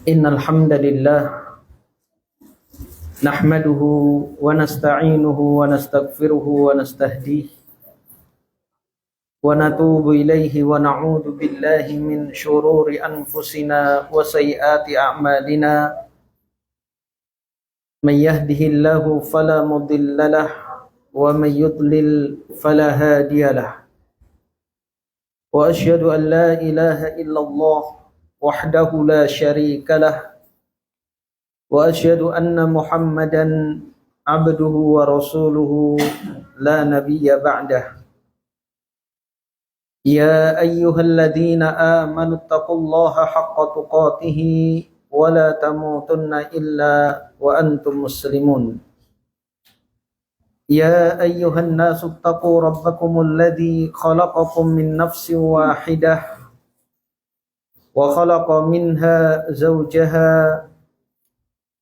Innal hamdalillah nahmaduhu wa nasta'inuhu wa nastaghfiruhu wa nastahdihi wa natubu ilaihi wa na'udzu billahi min shururi anfusina wa sayyiati a'malina. Man yahdihillahu fala mudilla lahu wa man yudlil fala hadiya lahu. Wa asyhadu an la ilaha illallah wahdahu la syarika lah wa asyhadu anna Muhammadan abduhu wa rasuluhu la nabiyya ba'dah. Ya ayyuhalladzina amanu taqullaha haqqa tuqatih wa la tamutunna illa wa antum muslimun. Ya ayyuhan nasu taqu rabbakumul ladzi khalaqakum min nafsin wahidah wa khalaqa minha zawjaha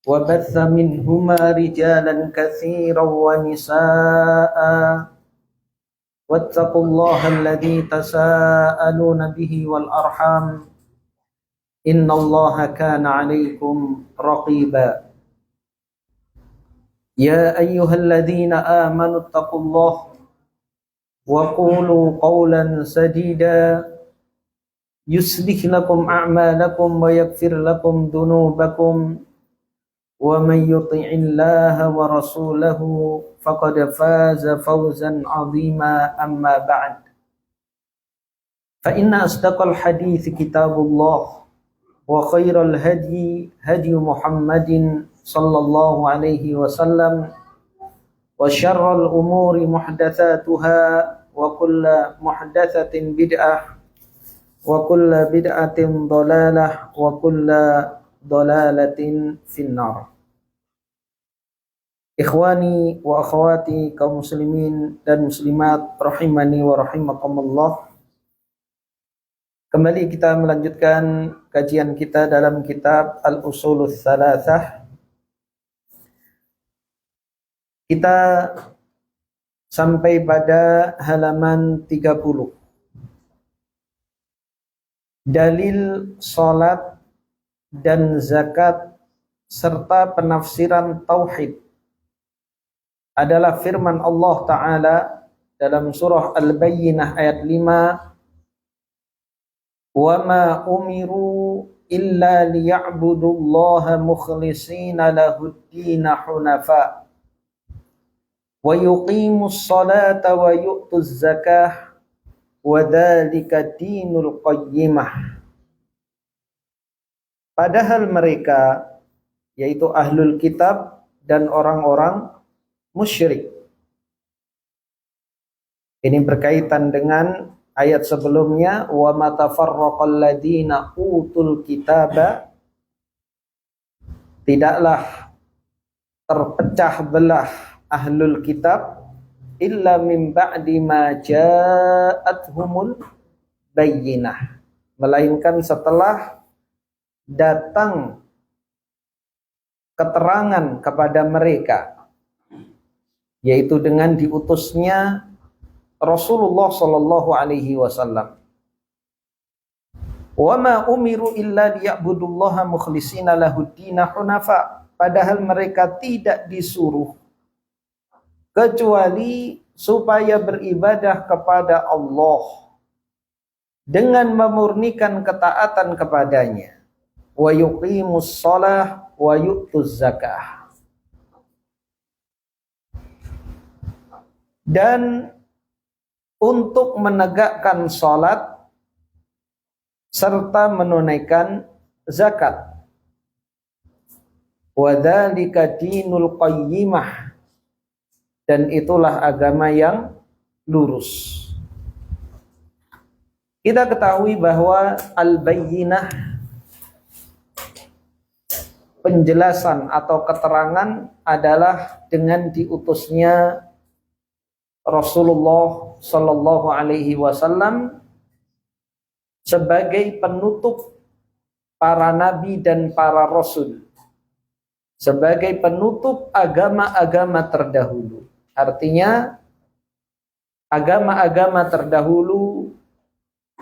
wa batha minhuma rijalan katsiran wa nisaa'a wattaqullaha alladzi tasaaluna bihi wal arham innallaha kana 'alaikum raqiba. Ya ayyuhalladzina amanu taqullaha wa qulu qawlan sadida yuslih lakum a'malakum wa yaghfir lakum dhunubakum wa man yuti'illaha wa rasulahu faqad faza fawzan 'azima. Amma ba'd, fa inna asdaqal hadithi kitabullah wa khairal hadi hadi Muhammadin sallallahu alaihi wasallam wa syarral umuri muhdatsatuha wa kullu muhdatsatin bid'ah wa kullu bid'atin dhalalah wa kullu dhalalatin finnar. Ikhwani wa akhwati kaum muslimin dan muslimat rahimani wa rahimakumullah. Kembali kita melanjutkan kajian kita dalam kitab Al-Usulus Tsalatsah. Kita sampai pada halaman 30. Dalil salat dan zakat serta penafsiran tauhid adalah firman Allah Ta'ala dalam surah Al-Bayyinah ayat 5, wa ma umiru illa liya'budullaha mukhlishina lahud-dina hunafa wa yuqimus salata wa yu'tuz zakah wa dzalika dinul qayyimah. Padahal mereka, yaitu ahlul kitab dan orang-orang musyrik. Ini berkaitan dengan ayat sebelumnya, wa ma tafarraqal ladzina utul kitaba, tidaklah terpecah belah ahlul kitab illa min ba'di ma ja'athumul bayyinah, melainkan setelah datang keterangan kepada mereka, yaitu dengan diutusnya Rasulullah sallallahu alaihi wasallam. Wa ma umiru illa liya'budullaha mukhlishina lahud-dina hunafa, padahal mereka tidak disuruh kecuali supaya beribadah kepada Allah dengan memurnikan ketaatan kepadanya. Wa yuqimus shalah wa yu'tuz zakah. Dan untuk menegakkan salat serta menunaikan zakat. Wa dzalika dinul qayyimah, dan itulah agama yang lurus. Kita ketahui bahwa al-bayyinah, penjelasan atau keterangan, adalah dengan diutusnya Rasulullah sallallahu alaihi wasallam sebagai penutup para nabi dan para rasul, sebagai penutup agama-agama terdahulu. Artinya agama-agama terdahulu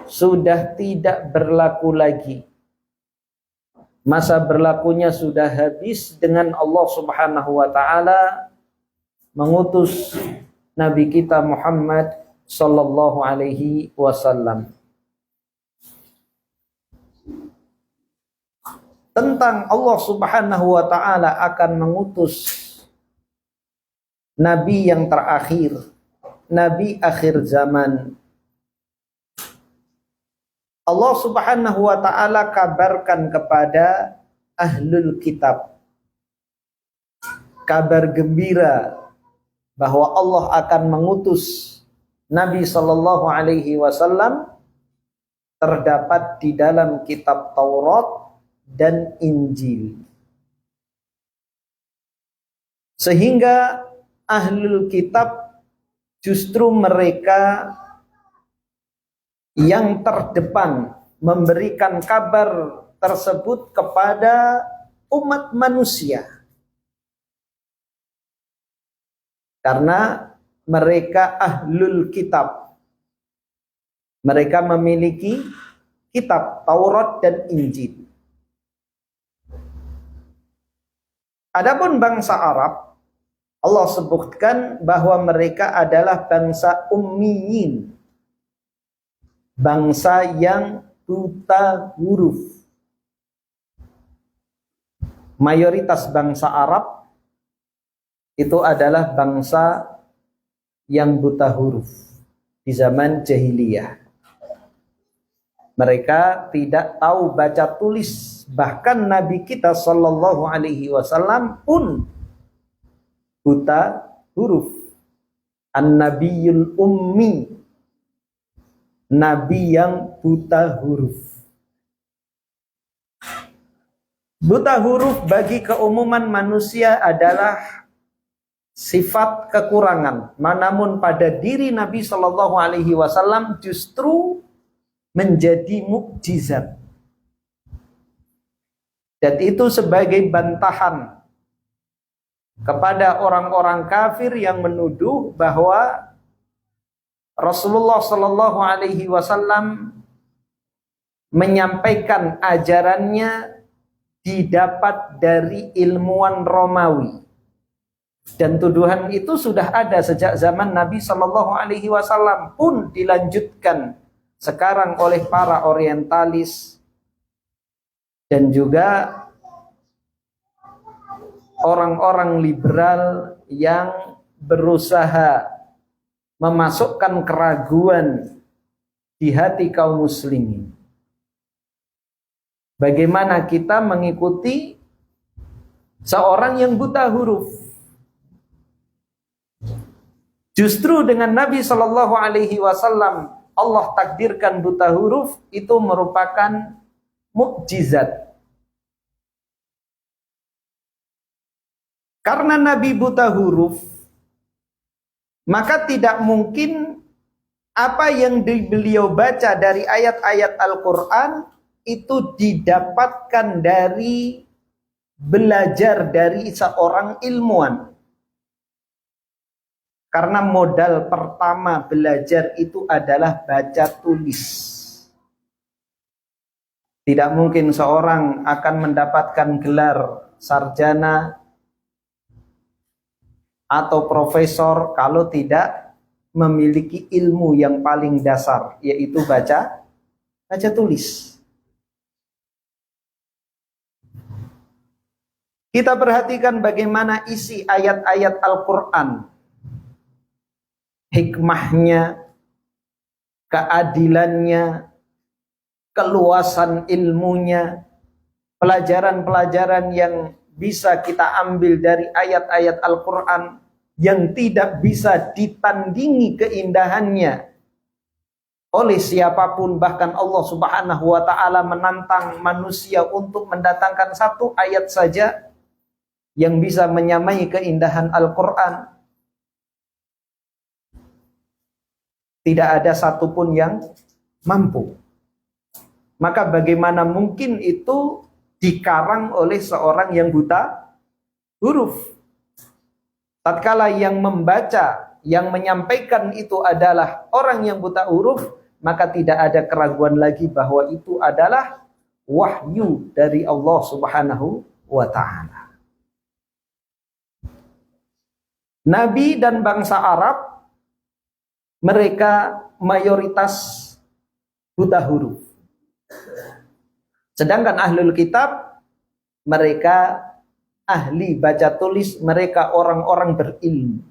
sudah tidak berlaku lagi. masa berlakunya sudah habis dengan Allah Subhanahu wa taala mengutus Nabi kita Muhammad sallallahu alaihi wasallam. Tentang Allah Subhanahu wa taala akan mengutus nabi yang terakhir, nabi akhir zaman. Allah Subhanahu wa taala kabarkan kepada ahlul kitab kabar gembira bahwa Allah akan mengutus Nabi sallallahu alaihi wasallam terdapat di dalam kitab Taurat dan Injil. Sehingga ahlul kitab justru mereka yang terdepan memberikan kabar tersebut kepada umat manusia. Karena mereka ahlul kitab. Mereka memiliki kitab Taurat dan Injil. Adapun bangsa Arab, Allah sebutkan bahwa mereka adalah bangsa ummiyin. Bangsa yang buta huruf. Mayoritas bangsa Arab itu adalah bangsa yang buta huruf di zaman jahiliyah. Mereka tidak tahu baca tulis, bahkan Nabi kita sallallahu alaihi wasallam pun buta huruf. An-Nabiyul Ummi, nabi yang buta huruf. Buta huruf bagi keumuman manusia adalah sifat kekurangan. Namun pada diri Nabi Shallallahu Alaihi Wasallam justru menjadi mukjizat. Dan itu sebagai bantahan kepada orang-orang kafir yang menuduh bahwa Rasulullah Shallallahu Alaihi Wasallam menyampaikan ajarannya didapat dari ilmuwan Romawi, dan tuduhan itu sudah ada sejak zaman Nabi Shallallahu Alaihi Wasallam, pun dilanjutkan sekarang oleh para orientalis dan juga orang-orang liberal yang berusaha memasukkan keraguan di hati kaum muslimin. Bagaimana kita mengikuti seorang yang buta huruf? Justru dengan Nabi Shallallahu Alaihi Wasallam Allah takdirkan buta huruf itu merupakan mukjizat. Karena Nabi buta huruf, maka tidak mungkin apa yang beliau baca dari ayat-ayat Al-Quran itu didapatkan dari belajar dari seorang ilmuwan. Karena modal pertama belajar itu adalah baca tulis. Tidak mungkin seorang akan mendapatkan gelar sarjana atau profesor kalau tidak memiliki ilmu yang paling dasar, yaitu baca tulis. Kita perhatikan bagaimana isi ayat-ayat Al-Quran. Hikmahnya, keadilannya, keluasan ilmunya, pelajaran-pelajaran yang bisa kita ambil dari ayat-ayat Al-Quran yang tidak bisa ditandingi keindahannya oleh siapapun. Bahkan Allah Subhanahu wa ta'ala menantang manusia untuk mendatangkan satu ayat saja yang bisa menyamai keindahan Al-Quran. Tidak ada satupun yang mampu. Maka bagaimana mungkin itu dikarang oleh seorang yang buta huruf? Tatkala yang membaca, yang menyampaikan itu adalah orang yang buta huruf, maka tidak ada keraguan lagi bahwa itu adalah wahyu dari Allah Subhanahu wa ta'ala. Nabi dan bangsa Arab, mereka mayoritas buta huruf. Sedangkan ahlul kitab, mereka ahli baca tulis, mereka orang-orang berilmu.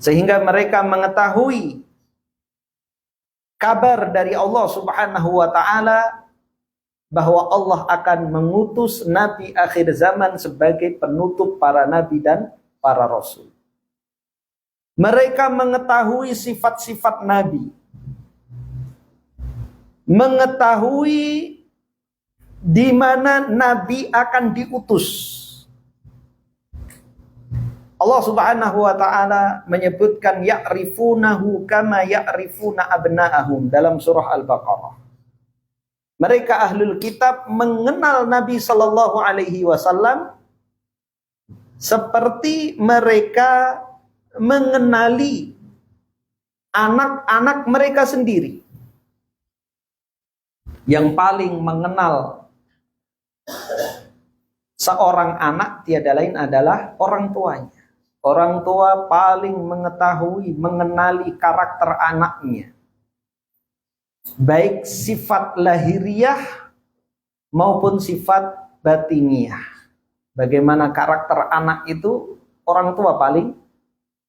Sehingga mereka mengetahui kabar dari Allah Subhanahu wa ta'ala bahwa Allah akan mengutus nabi akhir zaman sebagai penutup para nabi dan para rasul. Mereka mengetahui sifat-sifat nabi, mengetahui di mana nabi akan diutus. Allah Subhanahu wa ta'ala menyebutkan ya'rifunahu kama ya'rifuna abna'ahum dalam surah Al-Baqarah. Mereka ahlul kitab mengenal Nabi sallallahu alaihi wasallam seperti mereka mengenali anak-anak mereka sendiri. Yang paling mengenal seorang anak tiada lain adalah orang tuanya. Orang tua paling mengetahui, mengenali karakter anaknya. Baik sifat lahiriah maupun sifat batiniah. Bagaimana karakter anak itu orang tua paling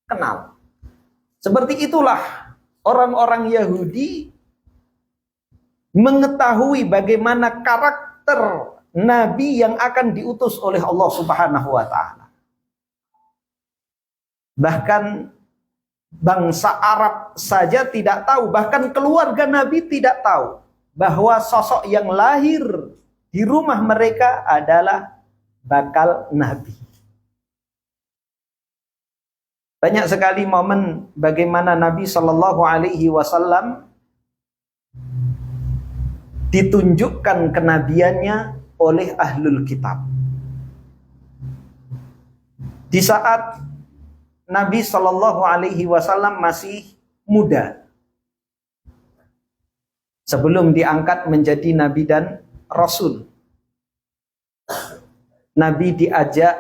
kenal. Seperti itulah orang-orang Yahudi mengetahui bagaimana karakter nabi yang akan diutus oleh Allah Subhanahu wa ta'ala. Bahkan bangsa Arab saja tidak tahu, bahkan keluarga Nabi tidak tahu bahwa sosok yang lahir di rumah mereka adalah bakal Nabi. Banyak sekali momen bagaimana Nabi Shallallahu Alaihi Wasallam ditunjukkan kenabiannya oleh ahlul kitab. Di saat Nabi Shallallahu Alaihi Wasallam masih muda, sebelum diangkat menjadi nabi dan rasul, Nabi diajak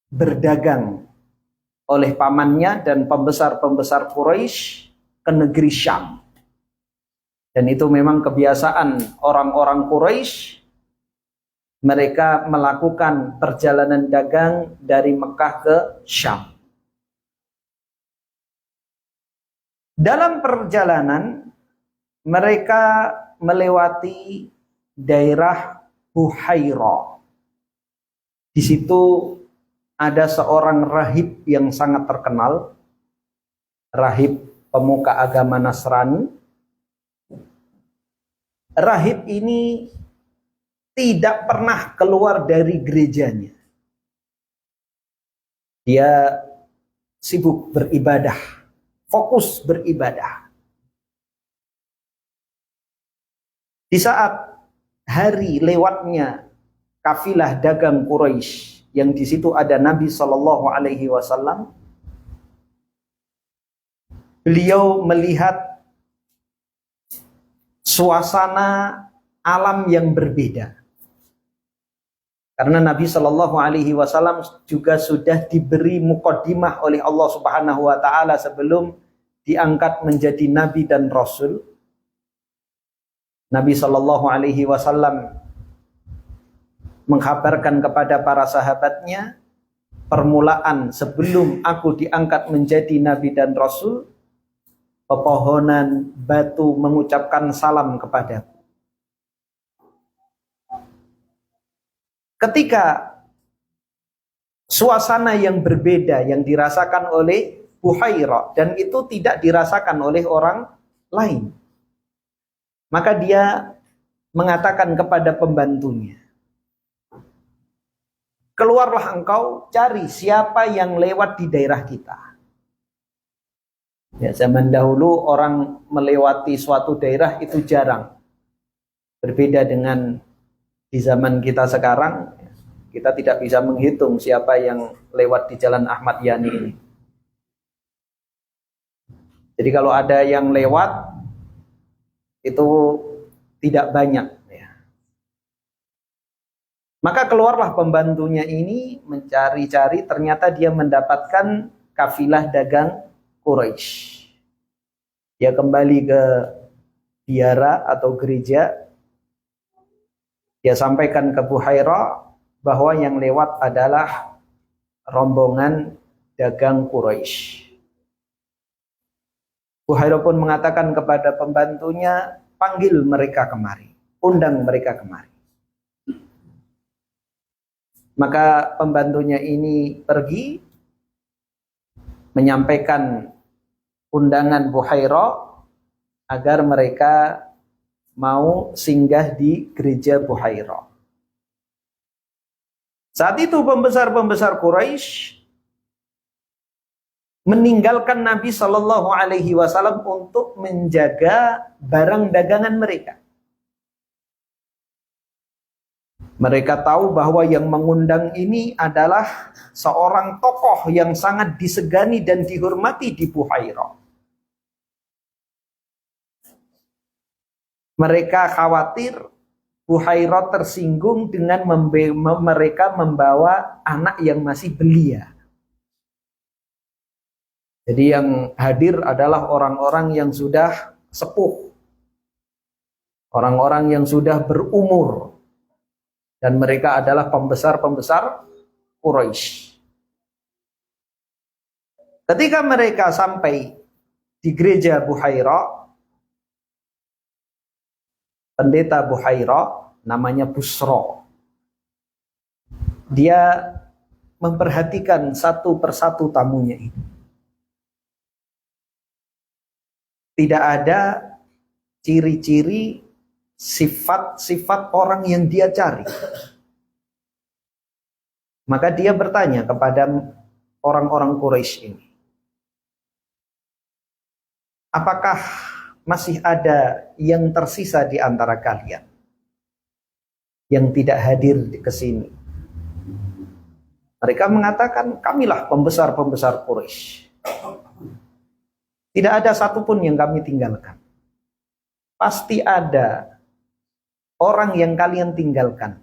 berdagang oleh pamannya dan pembesar-pembesar Quraisy ke negeri Syam. Dan itu memang kebiasaan orang-orang Quraisy. Mereka melakukan perjalanan dagang dari Mekah ke Syam. Dalam perjalanan, mereka melewati daerah Buhairah. Di situ ada seorang rahib yang sangat terkenal, rahib pemuka agama Nasrani. Rahib ini tidak pernah keluar dari gerejanya. Dia sibuk beribadah, fokus beribadah. Di saat hari lewatnya kafilah dagang Quraisy, yang di situ ada Nabi Shallallahu Alaihi Wasallam, beliau melihat suasana alam yang berbeda. Karena Nabi Shallallahu Alaihi Wasallam juga sudah diberi muqaddimah oleh Allah Subhanahu Wa Taala sebelum diangkat menjadi Nabi dan Rasul. Nabi Shallallahu Alaihi Wasallam mengkabarkan kepada para sahabatnya, permulaan sebelum aku diangkat menjadi Nabi dan Rasul, pepohonan batu mengucapkan salam kepadaku. Ketika suasana yang berbeda yang dirasakan oleh Buhairah, dan itu tidak dirasakan oleh orang lain, maka dia mengatakan kepada pembantunya, keluarlah engkau, cari siapa yang lewat di daerah kita. Ya, zaman dahulu orang melewati suatu daerah itu jarang. Berbeda dengan di zaman kita sekarang, kita tidak bisa menghitung siapa yang lewat di Jalan Ahmad Yani ini. Jadi kalau ada yang lewat, itu tidak banyak. Ya. Maka keluarlah pembantunya ini mencari-cari, ternyata dia mendapatkan kafilah dagang Quraisy. Dia kembali ke biara atau gereja. Dia sampaikan ke Buhairah bahwa yang lewat adalah rombongan dagang Quraisy. Buhairah pun mengatakan kepada pembantunya, panggil mereka kemari, undang mereka kemari. Maka pembantunya ini pergi menyampaikan undangan Buhairah agar mereka mau singgah di gereja Buhairah. Saat itu pembesar-pembesar Quraisy meninggalkan Nabi Shallallahu Alaihi Wasallam untuk menjaga barang dagangan mereka. Mereka tahu bahwa yang mengundang ini adalah seorang tokoh yang sangat disegani dan dihormati di Buhairah. Mereka khawatir Buhairah tersinggung dengan mereka membawa anak yang masih belia. Jadi yang hadir adalah orang-orang yang sudah sepuh, orang-orang yang sudah berumur, dan mereka adalah pembesar-pembesar Quraisy. Ketika mereka sampai di gereja Buhairah, pendeta Buhairah namanya Busra, dia memperhatikan satu persatu tamunya ini. Tidak ada ciri-ciri sifat-sifat orang yang dia cari. Maka dia bertanya kepada orang-orang Quraisy ini, apakah masih ada yang tersisa di antara kalian yang tidak hadir ke sini? Mereka mengatakan, kamilah pembesar-pembesar Quraisy. Tidak ada satupun yang kami tinggalkan. Pasti ada orang yang kalian tinggalkan.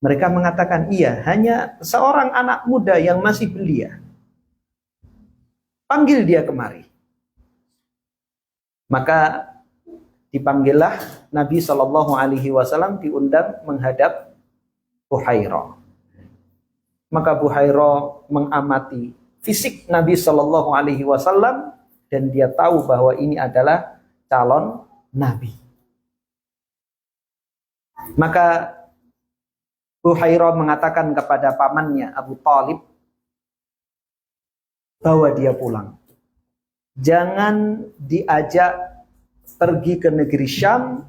Mereka mengatakan, iya, hanya seorang anak muda yang masih belia. Panggil dia kemari. Maka dipanggillah Nabi Shallallahu Alaihi Wasallam, diundang menghadap Buhairah. Maka Buhairah mengamati fisik Nabi Shallallahu Alaihi Wasallam dan dia tahu bahwa ini adalah calon Nabi. Maka Buhairah mengatakan kepada pamannya Abu Talib, bawa dia pulang. Jangan diajak pergi ke negeri Syam,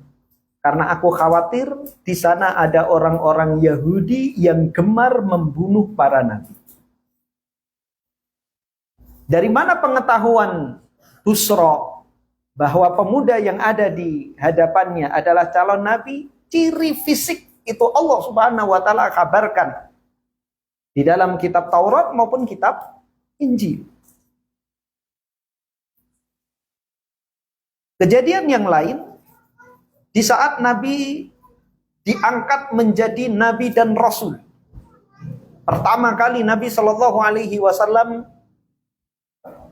karena aku khawatir di sana ada orang-orang Yahudi yang gemar membunuh para nabi. Dari mana pengetahuan Busra bahwa pemuda yang ada di hadapannya adalah calon nabi? Ciri fisik itu Allah Subhanahu wa taala kabarkan di dalam kitab Taurat maupun kitab Injil. Kejadian yang lain, di saat Nabi diangkat menjadi nabi dan rasul, pertama kali Nabi Shallallahu Alaihi Wasallam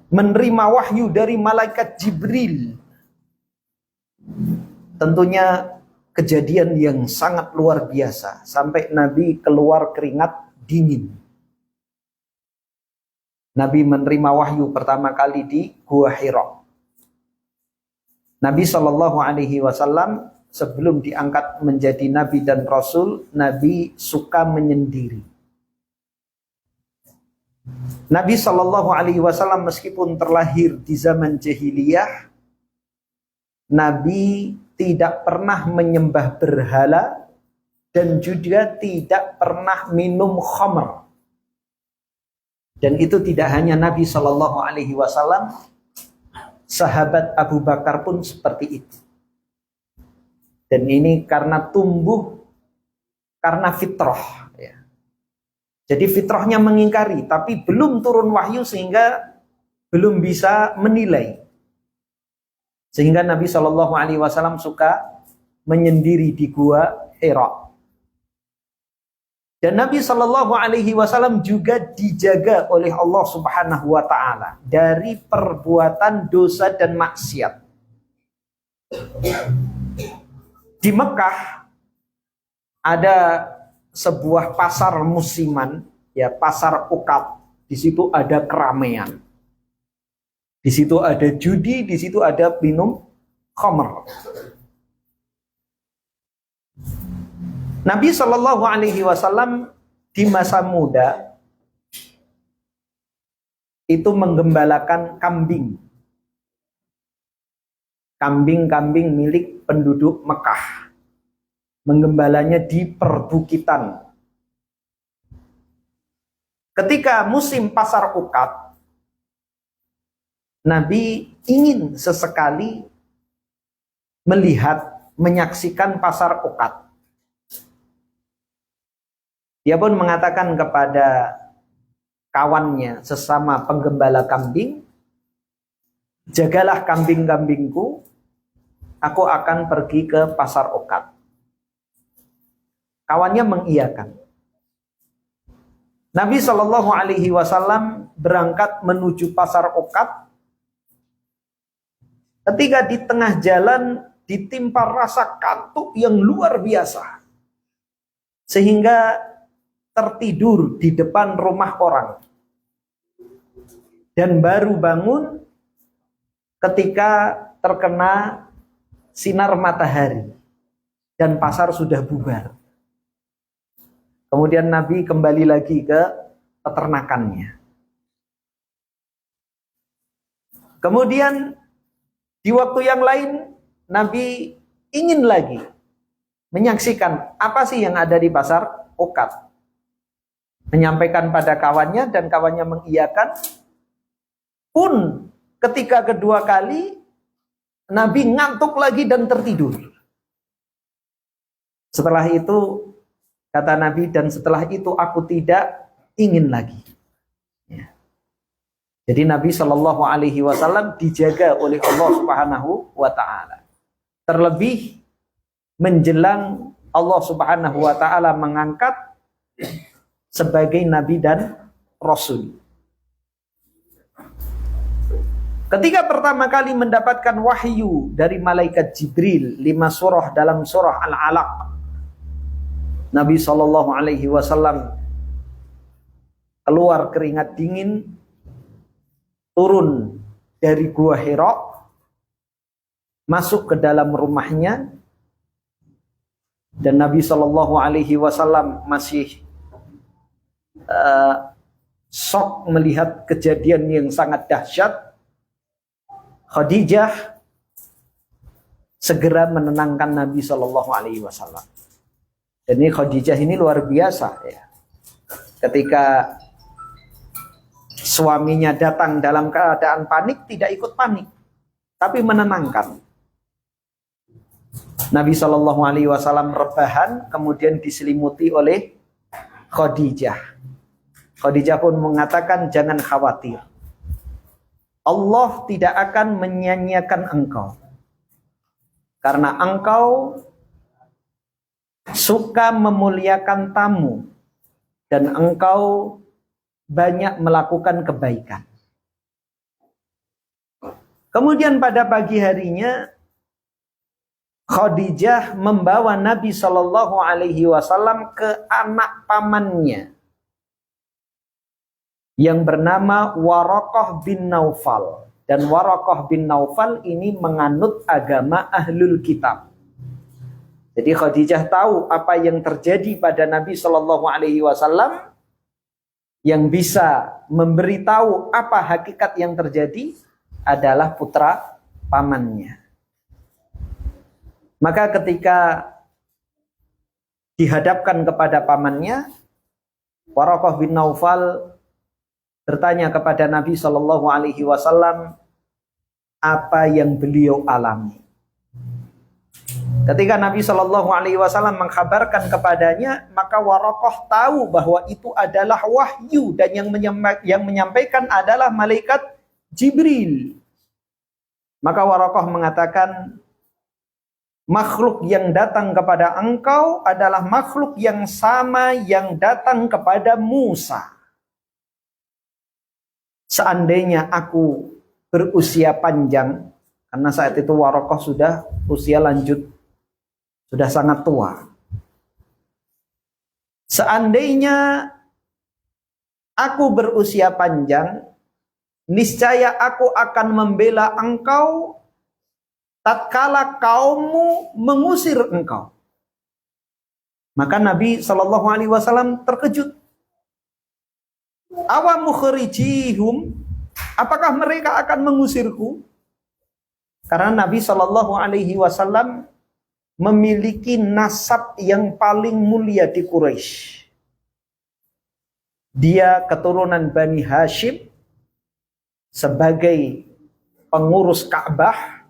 menerima wahyu dari malaikat Jibril. Tentunya kejadian yang sangat luar biasa, sampai Nabi keluar keringat dingin. Nabi menerima wahyu pertama kali di Gua Hira. Nabi Shallallahu Alaihi Wasallam sebelum diangkat menjadi nabi dan rasul, Nabi suka menyendiri. Nabi Shallallahu Alaihi Wasallam meskipun terlahir di zaman jahiliyah, Nabi tidak pernah menyembah berhala dan juga tidak pernah minum khamr. Dan itu tidak hanya Nabi Shallallahu Alaihi Wasallam, sahabat Abu Bakar pun seperti itu. Dan ini karena tumbuh karena fitrah. Ya. Jadi fitrahnya mengingkari, tapi belum turun wahyu sehingga belum bisa menilai. Sehingga Nabi Shallallahu Alaihi Wasallam suka menyendiri di gua Hira. Dan Nabi Shallallahu Alaihi Wasallam juga dijaga oleh Allah Subhanahu Wa Taala dari perbuatan dosa dan maksiat. Di Mekah ada sebuah pasar musiman, ya pasar Uqad. Di situ ada keramaian. Di situ ada judi, di situ ada minum khamr. Nabi Shallallahu Alaihi Wasallam di masa muda itu menggembalakan kambing, kambing-kambing milik penduduk Mekah, menggembalanya di perbukitan. Ketika musim pasar Uqad, Nabi ingin sesekali melihat, menyaksikan pasar Uqad. Dia pun mengatakan kepada kawannya sesama penggembala kambing, jagalah kambing-kambingku, aku akan pergi ke pasar Uqad. Kawannya mengiyakan. Nabi Shallallahu Alaihi Wasallam berangkat menuju pasar Uqad. Ketika di tengah jalan ditimpa rasa kantuk yang luar biasa, sehingga tertidur di depan rumah orang. Dan baru bangun ketika terkena sinar matahari dan pasar sudah bubar. Kemudian Nabi kembali lagi ke peternakannya. Kemudian di waktu yang lain Nabi ingin lagi menyaksikan apa sih yang ada di pasar Uqad. Menyampaikan pada kawannya dan kawannya mengiyakan. Pun ketika kedua kali Nabi ngantuk lagi dan tertidur. Setelah itu kata Nabi, dan setelah itu aku tidak ingin lagi. Ya. Jadi Nabi Shallallahu Alaihi Wasallam dijaga oleh Allah Subhanahu Wa Taala. Terlebih menjelang Allah Subhanahu Wa Taala mengangkat sebagai Nabi dan Rasul. Ketika pertama kali mendapatkan wahyu dari malaikat Jibril 5 surah dalam surah Al-Alaq, Nabi Shallallahu Alaihi Wasallam keluar keringat dingin, turun dari gua Hira, masuk ke dalam rumahnya, dan Nabi Shallallahu Alaihi Wasallam masih shock melihat kejadian yang sangat dahsyat. Khadijah segera menenangkan Nabi Shallallahu Alaihi Wasallam. Dan ini Khadijah ini luar biasa ya. Ketika suaminya datang dalam keadaan panik, tidak ikut panik, tapi menenangkan. Nabi Shallallahu Alaihi Wasallam rebahan, kemudian diselimuti oleh Khadijah. Khadijah pun mengatakan, jangan khawatir, Allah tidak akan menyanyiakan engkau, karena engkau suka memuliakan tamu dan engkau banyak melakukan kebaikan. Kemudian pada pagi harinya Khadijah membawa Nabi Shallallahu Alaihi Wasallam ke anak pamannya yang bernama Waraqah bin Naufal. Dan Waraqah bin Naufal ini menganut agama Ahlul Kitab. Jadi Khadijah tahu apa yang terjadi pada Nabi Shallallahu Alaihi Wasallam. Yang bisa memberitahu apa hakikat yang terjadi adalah putra pamannya. Maka ketika dihadapkan kepada pamannya, Waraqah bin Naufal bertanya kepada Nabi Shallallahu Alaihi Wasallam apa yang beliau alami. Ketika Nabi Shallallahu Alaihi Wasallam mengkabarkan kepadanya, maka Waraqah tahu bahwa itu adalah wahyu dan yang menyampaikan adalah malaikat Jibril. Maka Waraqah mengatakan, makhluk yang datang kepada engkau adalah makhluk yang sama yang datang kepada Musa. Seandainya aku berusia panjang, karena saat itu Waraqah sudah usia lanjut, sudah sangat tua. Seandainya aku berusia panjang, niscaya aku akan membela engkau tatkala kaummu mengusir engkau. Maka Nabi Shallallahu Alaihi Wasallam terkejut. Awa mukhrijihum, apakah mereka akan mengusirku? Karena Nabi Shallallahu Alaihi Wasallam memiliki nasab yang paling mulia di Quraisy. Dia keturunan Bani Hashim sebagai pengurus Ka'bah.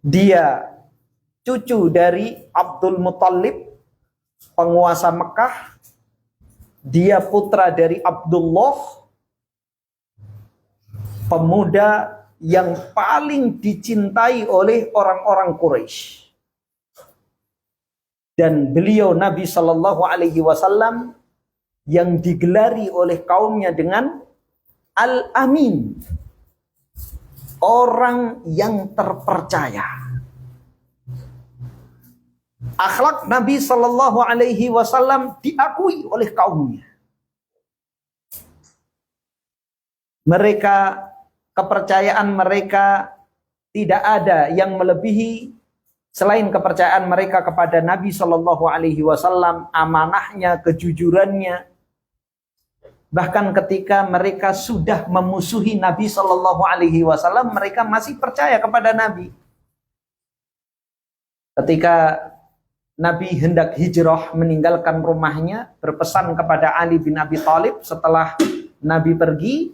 Dia cucu dari Abdul Muttalib, penguasa Mekah. Dia putra dari Abdullah, pemuda yang paling dicintai oleh orang-orang Quraisy. Dan beliau Nabi Shallallahu Alaihi Wasallam yang digelari oleh kaumnya dengan Al-Amin, orang yang terpercaya. Akhlak Nabi Shallallahu Alaihi Wasallam diakui oleh kaumnya. Mereka, kepercayaan mereka tidak ada yang melebihi selain kepercayaan mereka kepada Nabi Shallallahu Alaihi Wasallam, amanahnya, kejujurannya. Bahkan ketika mereka sudah memusuhi Nabi Shallallahu Alaihi Wasallam, mereka masih percaya kepada Nabi. Ketika Nabi hendak hijrah meninggalkan rumahnya, berpesan kepada Ali bin Abi Thalib setelah Nabi pergi,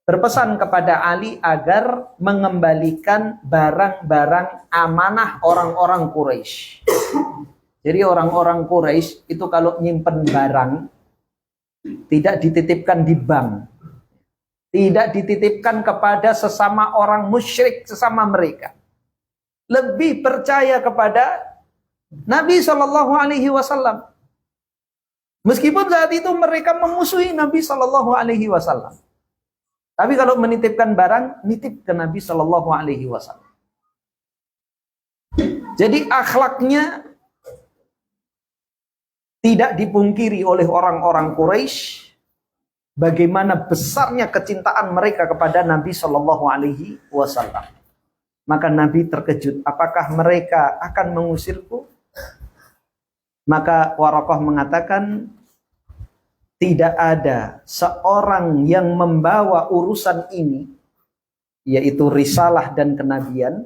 berpesan kepada Ali agar mengembalikan barang-barang amanah orang-orang Quraisy. Jadi orang-orang Quraisy itu kalau nyimpen barang tidak dititipkan di bank, tidak dititipkan kepada sesama orang musyrik sesama mereka. Lebih percaya kepada Nabi Shallallahu Alaihi Wasallam. Meskipun saat itu mereka memusuhi Nabi Shallallahu Alaihi Wasallam, tapi kalau menitipkan barang, nitip ke Nabi Shallallahu Alaihi Wasallam. Jadi akhlaknya tidak dipungkiri oleh orang-orang Quraisy, bagaimana besarnya kecintaan mereka kepada Nabi Shallallahu Alaihi Wasallam. Maka Nabi terkejut, apakah mereka akan mengusirku? Maka Waraqah mengatakan, tidak ada seorang yang membawa urusan ini, yaitu risalah dan kenabian.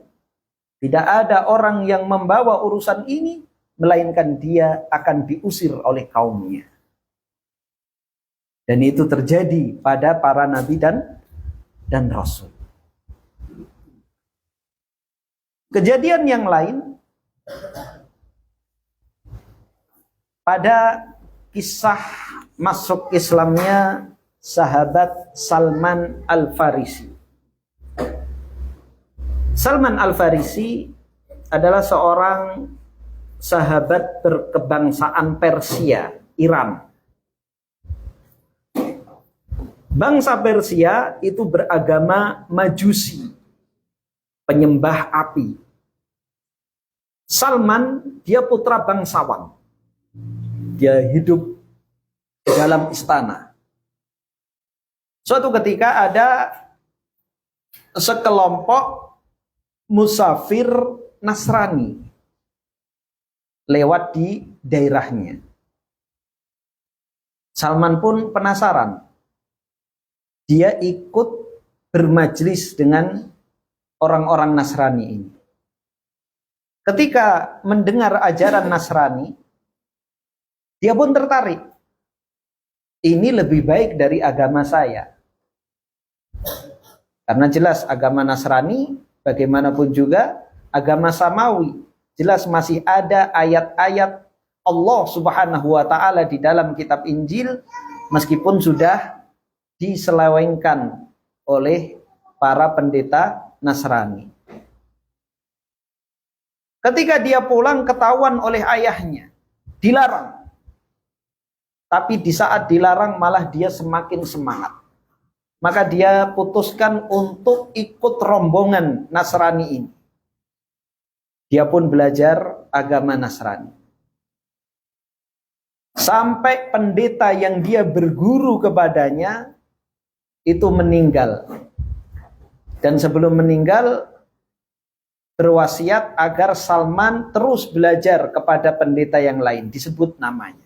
Tidak ada orang yang membawa urusan ini, melainkan dia akan diusir oleh kaumnya. Dan itu terjadi pada para nabi dan rasul. Kejadian yang lain, pada kisah masuk Islamnya sahabat Salman Al-Farisi. Salman Al-Farisi adalah seorang sahabat berkebangsaan Persia, Iran. Bangsa Persia itu beragama Majusi, penyembah api. Salman, dia putra bangsawan. Dia hidup di dalam istana. Suatu ketika ada sekelompok musafir Nasrani lewat di daerahnya. Salman pun penasaran. Dia ikut bermajlis dengan orang-orang Nasrani ini. Ketika mendengar ajaran Nasrani, dia pun tertarik. Ini lebih baik dari agama saya. Karena jelas agama Nasrani, bagaimanapun juga agama Samawi, jelas masih ada ayat-ayat Allah Subhanahu wa Ta'ala di dalam kitab Injil, meskipun sudah diselewengkan oleh para pendeta Nasrani. Ketika dia pulang ketahuan oleh ayahnya, dilarang. Tapi di saat dilarang malah dia semakin semangat. Maka dia putuskan untuk ikut rombongan Nasrani ini. Dia pun belajar agama Nasrani. Sampai pendeta yang dia berguru kepadanya itu meninggal. Dan sebelum meninggal berwasiat agar Salman terus belajar kepada pendeta yang lain, disebut namanya.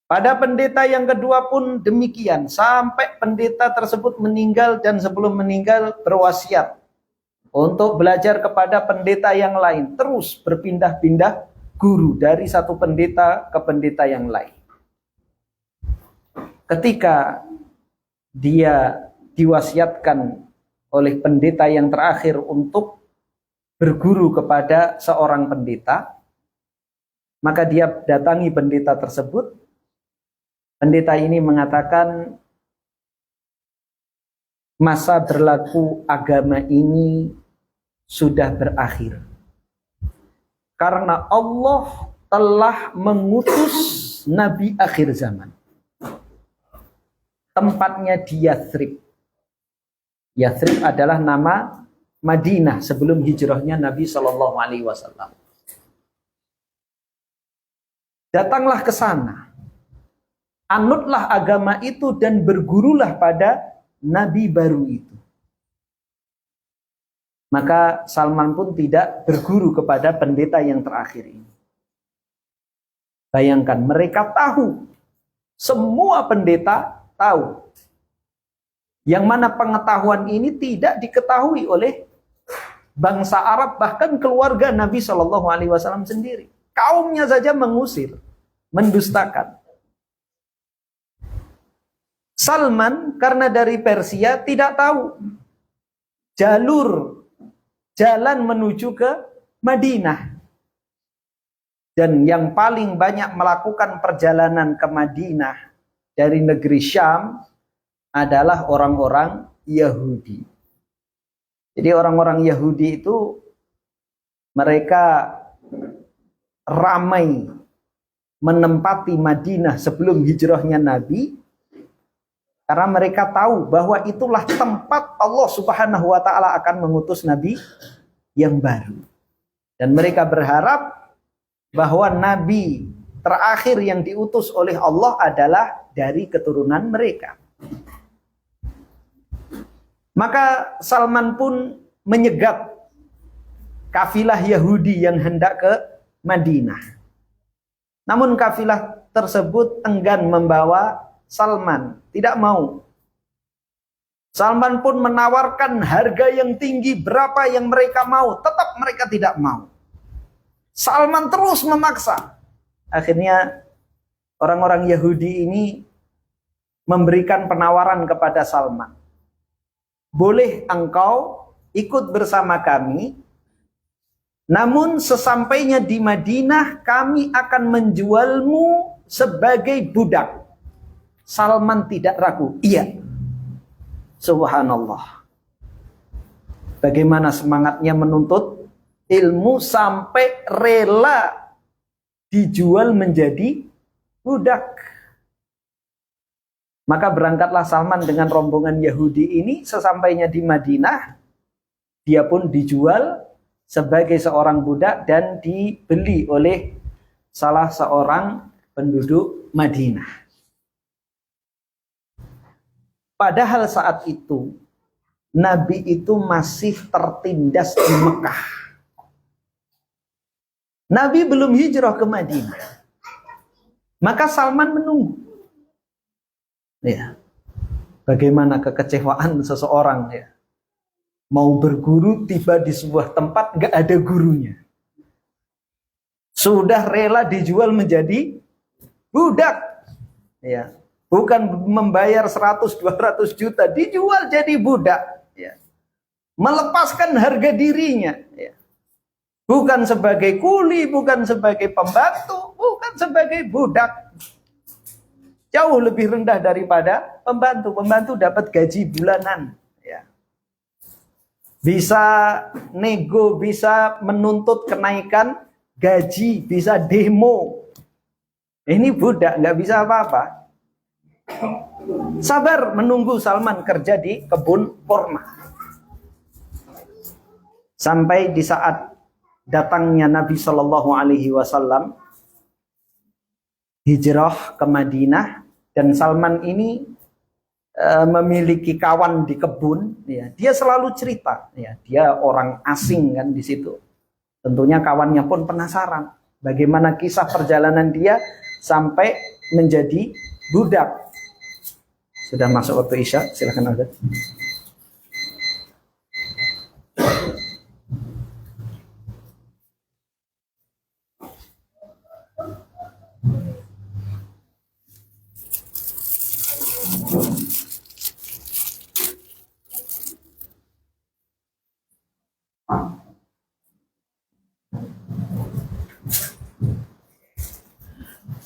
Pada pendeta yang kedua pun demikian, sampai pendeta tersebut meninggal dan sebelum meninggal berwasiat untuk belajar kepada pendeta yang lain, terus berpindah-pindah guru dari satu pendeta ke pendeta yang lain. Ketika dia diwasiatkan oleh pendeta yang terakhir untuk berguru kepada seorang pendeta, maka dia datangi pendeta tersebut. Pendeta ini mengatakan, masa berlaku agama ini sudah berakhir. Karena Allah telah mengutus Nabi akhir zaman. Tempatnya di Yathrib. Yathrib adalah nama Madinah sebelum hijrahnya Nabi SAW. Datanglah ke sana. Anutlah agama itu dan bergurulah pada Nabi baru itu. Maka Salman pun tidak berguru kepada pendeta yang terakhir ini. Bayangkan, mereka tahu. Semua pendeta tahu. Yang mana pengetahuan ini tidak diketahui oleh bangsa Arab, bahkan keluarga Nabi SAW sendiri. Kaumnya saja mengusir, mendustakan. Salman karena dari Persia tidak tahu jalan menuju ke Madinah. Dan yang paling banyak melakukan perjalanan ke Madinah dari negeri Syam adalah orang-orang Yahudi. Jadi orang-orang Yahudi itu mereka ramai menempati Madinah sebelum hijrahnya Nabi, karena mereka tahu bahwa itulah tempat Allah Subhanahu wa taala akan mengutus Nabi yang baru. Dan mereka berharap bahwa Nabi terakhir yang diutus oleh Allah adalah dari keturunan mereka. Maka Salman pun menyegat kafilah Yahudi yang hendak ke Madinah. Namun kafilah tersebut enggan membawa Salman, tidak mau. Salman pun menawarkan harga yang tinggi, berapa yang mereka mau, tetap mereka tidak mau. Salman terus memaksa. Akhirnya orang-orang Yahudi ini memberikan penawaran kepada Salman. Boleh engkau ikut bersama kami, namun sesampainya di Madinah kami akan menjualmu sebagai budak. Salman tidak ragu. Iya. Subhanallah. Bagaimana semangatnya menuntut ilmu sampai rela dijual menjadi budak. Maka berangkatlah Salman dengan rombongan Yahudi ini. Sesampainya di Madinah, dia pun dijual sebagai seorang budak dan dibeli oleh salah seorang penduduk Madinah. Padahal saat itu Nabi itu masih tertindas di Mekah. Nabi belum hijrah ke Madinah. Maka Salman menunggu. Ya. Bagaimana kekecewaan seseorang ya. Mau berguru, tiba di sebuah tempat nggak ada gurunya. Sudah rela dijual menjadi budak. Ya. Bukan membayar 100-200 juta, dijual jadi budak. Ya. Melepaskan harga dirinya. Ya. Bukan sebagai kuli, bukan sebagai pembantu, bukan sebagai budak. Jauh lebih rendah daripada pembantu. Pembantu dapat gaji bulanan. Ya. bisa nego, bisa menuntut kenaikan gaji, bisa demo. Ini budak, nggak bisa apa-apa. Sabar menunggu Salman kerja di kebun kurma. Sampai di saat datangnya Nabi Shallallahu Alaihi Wasallam hijrah ke Madinah, dan Salman ini memiliki kawan di kebun, ya, dia selalu cerita, ya, dia orang asing kan di situ. Tentunya kawannya pun penasaran bagaimana kisah perjalanan dia sampai menjadi budak. Sudah masuk waktu Isya, silakan Ustaz.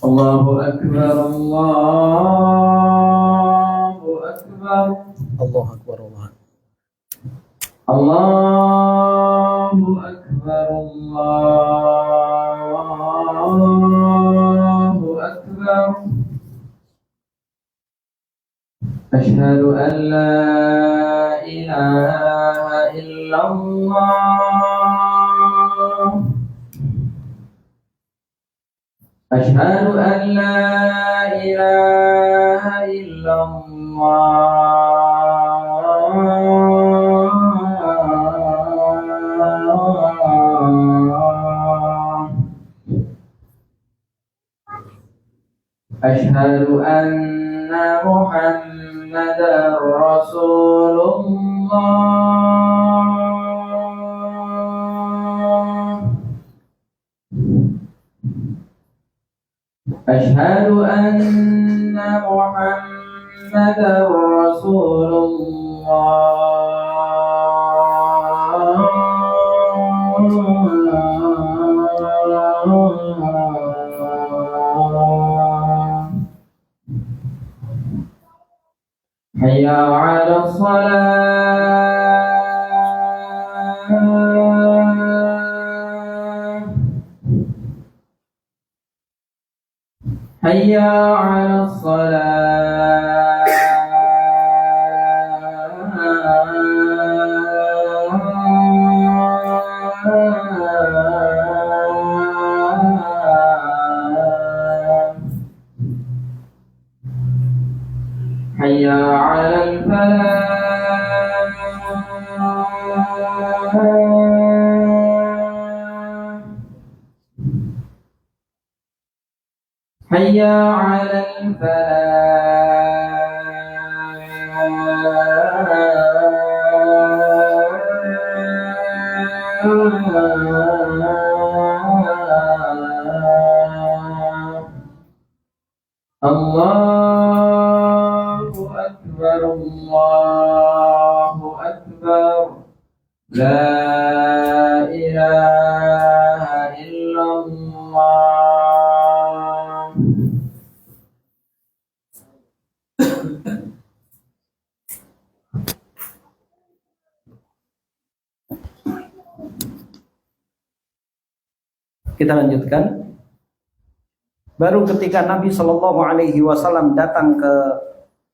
Allahu Akbar, Allahu Akbar, Allahu Akbar, Allahu Akbar, Allahu Akbar. Asyhadu an la ilaha illallah. Asyhadu an la ilaha illallah. Asyhadu anna Muhammadar Rasulullah. Asyhadu anna Muhammadar Rasulullah. Hayya 'alas shalah. Hayya 'alas shalah. Hayya 'alal falah. Hayya 'alal falah. Allahu Akbar, Allahu Akbar. La ilaha illallah. Kita lanjutkan. Baru ketika Nabi Shallallahu Alaihi Wasallam datang ke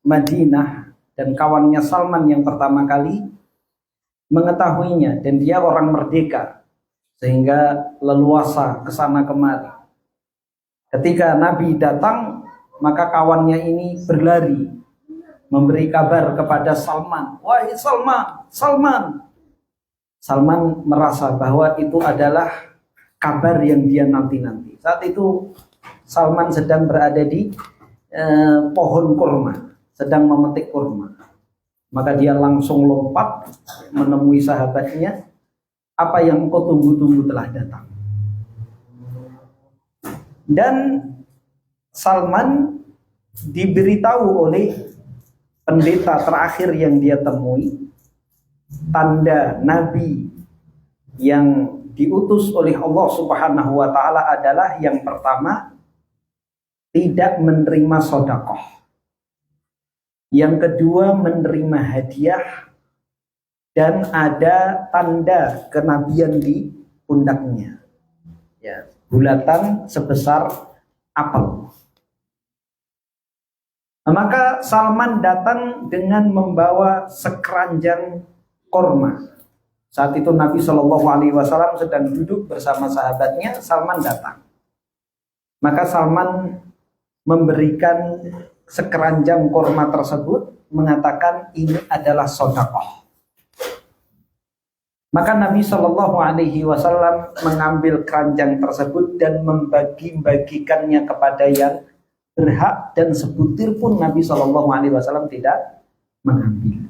Madinah dan kawannya Salman yang pertama kali mengetahuinya, dan dia orang merdeka sehingga leluasa ke sana kemari. Ketika Nabi datang, maka kawannya ini berlari memberi kabar kepada Salman. Wahai Salman, Salman. Salman merasa bahwa itu adalah kabar yang dia nanti-nanti. Saat itu Salman sedang berada di pohon kurma, sedang memetik kurma. Maka dia langsung lompat menemui sahabatnya. Apa yang engkau tunggu-tunggu telah datang. Dan Salman diberitahu oleh pendeta terakhir yang dia temui, tanda Nabi yang diutus oleh Allah Subhanahu wa Ta'ala adalah yang pertama, tidak menerima sedekah. Yang kedua, menerima hadiah. dan ada tanda kenabian di pundaknya. Ya, bulatan sebesar apel. Maka Salman datang dengan membawa sekeranjang korma. Saat itu Nabi Shallallahu Alaihi Wasallam sedang duduk bersama sahabatnya. Salman datang. Maka Salman memberikan sekeranjang korma tersebut, mengatakan ini adalah sedekah. Maka Nabi Shallallahu Alaihi Wasallam mengambil keranjang tersebut dan membagi-bagikannya kepada yang berhak, dan sebutir pun Nabi Shallallahu Alaihi Wasallam tidak mengambil.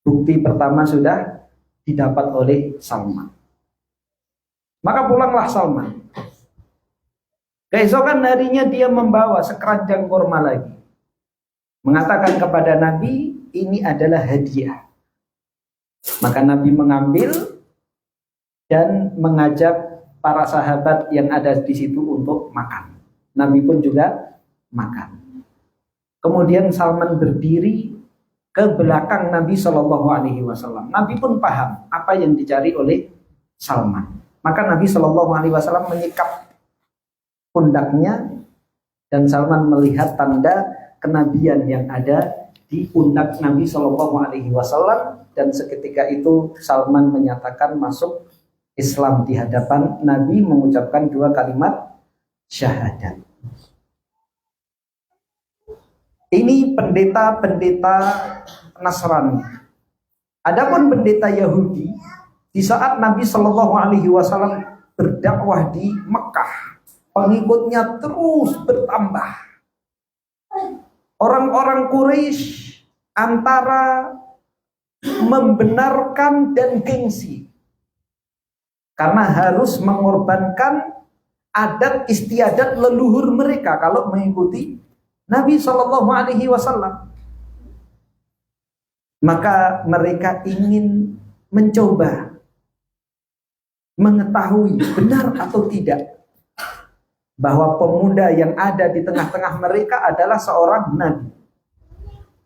Bukti pertama sudah didapat oleh Salman. Maka pulanglah Salman. Keesokan harinya dia membawa sekeranjang kurma lagi, mengatakan kepada Nabi, ini adalah hadiah. Maka Nabi mengambil dan mengajak para sahabat yang ada di situ untuk makan. Nabi pun juga makan. Kemudian Salman berdiri ke belakang Nabi Shallallahu Alaihi Wasallam. Nabi pun paham apa yang dicari oleh Salman. Maka Nabi Shallallahu Alaihi Wasallam menyikap pundaknya, dan Salman melihat tanda kenabian yang ada di pundak Nabi Shallallahu Alaihi Wasallam, dan seketika itu Salman menyatakan masuk Islam di hadapan Nabi, mengucapkan 2 kalimat syahadat. Ini pendeta-pendeta Nasrani. Adapun pendeta Yahudi, di saat Nabi Shallallahu Alaihi Wasallam berdakwah di Mekah, pengikutnya terus bertambah. Orang-orang Quraisy antara membenarkan dan gengsi, karena harus mengorbankan adat istiadat leluhur mereka kalau mengikuti Nabi Shallallahu Alaihi Wasallam. Maka mereka ingin mencoba mengetahui benar atau tidak bahwa pemuda yang ada di tengah-tengah mereka adalah seorang nabi.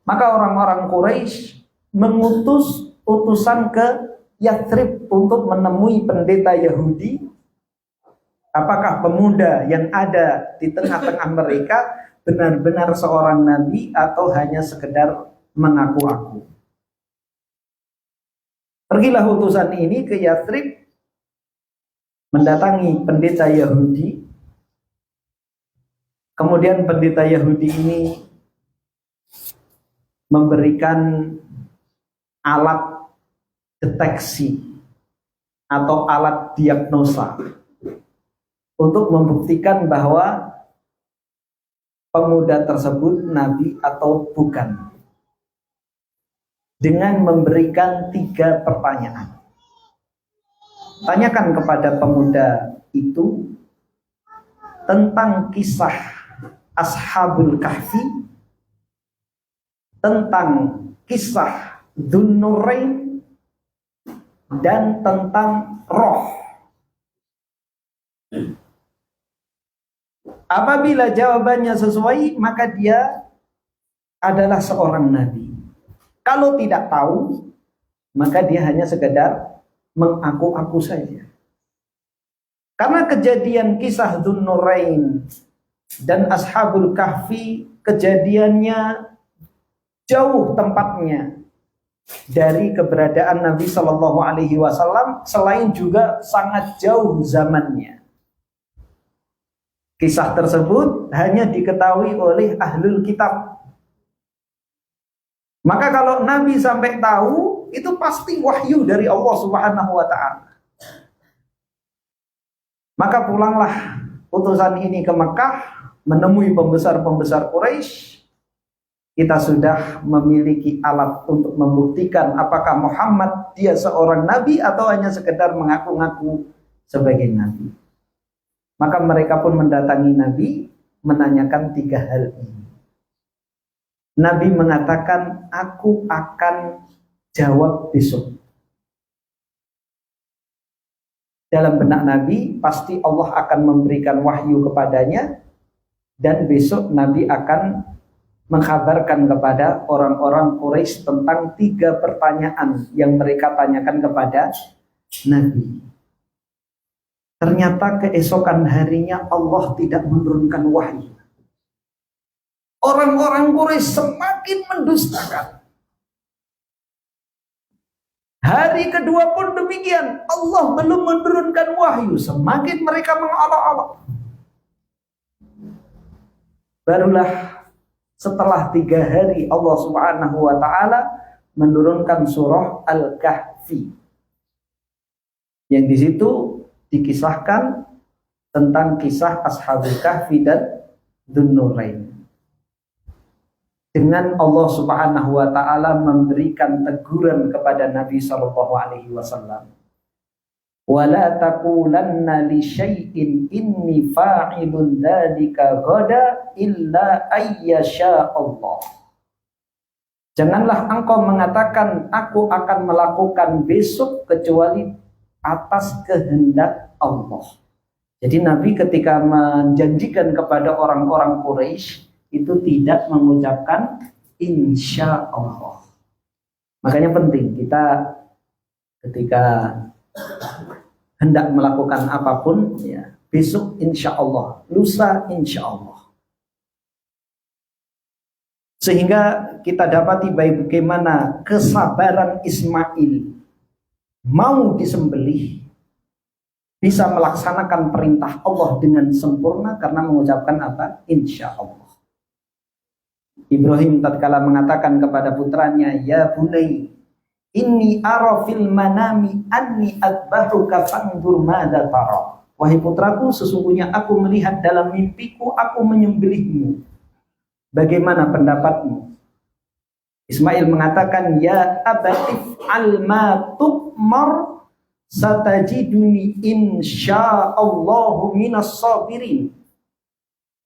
Maka orang-orang Quraisy mengutus utusan ke Yathrib untuk menemui pendeta Yahudi. Apakah pemuda yang ada di tengah-tengah mereka benar-benar seorang nabi atau hanya sekedar mengaku-aku? Pergilah utusan ini ke Yathrib, mendatangi pendeta Yahudi. Kemudian pendeta Yahudi ini memberikan alat deteksi atau alat diagnosa untuk membuktikan bahwa pemuda tersebut nabi atau bukan, dengan memberikan 3 pertanyaan. Tanyakan kepada pemuda itu tentang kisah Ashabul Kahfi, tentang kisah Dzun-Nurain, dan tentang roh. Apabila jawabannya sesuai, maka dia adalah seorang nabi. Kalau tidak tahu, maka dia hanya sekedar mengaku-aku saja. Karena kejadian kisah Dzun-Nurain dan Ashabul Kahfi, kejadiannya jauh tempatnya dari keberadaan Nabi Shallallahu Alaihi Wasallam, selain juga sangat jauh zamannya. Kisah tersebut hanya diketahui oleh ahlul kitab. Maka kalau Nabi sampai tahu, itu pasti wahyu dari Allah Subhanahu wa Ta'ala. Maka pulanglah utusan ini ke Mekah, menemui pembesar-pembesar Quraisy. Kita sudah memiliki alat untuk membuktikan apakah Muhammad dia seorang nabi atau hanya sekedar mengaku-ngaku sebagai nabi. Maka mereka pun mendatangi Nabi, menanyakan 3 hal ini. Nabi mengatakan, aku akan jawab besok. Dalam benak Nabi, pasti Allah akan memberikan wahyu kepadanya, dan besok Nabi akan mengkabarkan kepada orang-orang Quraisy tentang 3 pertanyaan yang mereka tanyakan kepada Nabi. Ternyata keesokan harinya Allah tidak menurunkan wahyu. Orang-orang Quraisy semakin mendustakan. Hari kedua pun demikian. Allah belum menurunkan wahyu. Semakin mereka mengolok-olok. Barulah setelah 3 hari Allah Subhanahu wa ta'ala menurunkan surah Al-Kahfi. Yang di situ dikisahkan tentang kisah Ashabul Kahfi dan Dzun-Nurain. Dengan Allah Subhanahu wa ta'ala memberikan teguran kepada Nabi sallallahu alaihi wasallam. Wala taqulanna li syai'in inni fa'ilun dzalika ghada illa ayyasha Allah. Janganlah engkau mengatakan aku akan melakukan besok kecuali atas kehendak Allah. Jadi Nabi ketika menjanjikan kepada orang-orang Quraisy itu tidak mengucapkan insya Allah. Makanya penting kita ketika hendak melakukan apapun, ya, besok insya Allah, lusa insya Allah. Sehingga kita dapati bagaimana kesabaran Ismail mau disembelih, bisa melaksanakan perintah Allah dengan sempurna karena mengucapkan apa? Insya Allah. Ibrahim tatkala mengatakan kepada putranya, ya bunai, inni ara fil manami anni adbahuka fanzur madza tara. Wahai putraku, sesungguhnya aku melihat dalam mimpiku aku menyembelihmu. Bagaimana pendapatmu? Ismail mengatakan, ya abatif al ma tu'mar satajiduni insyaallahu minas sabirin.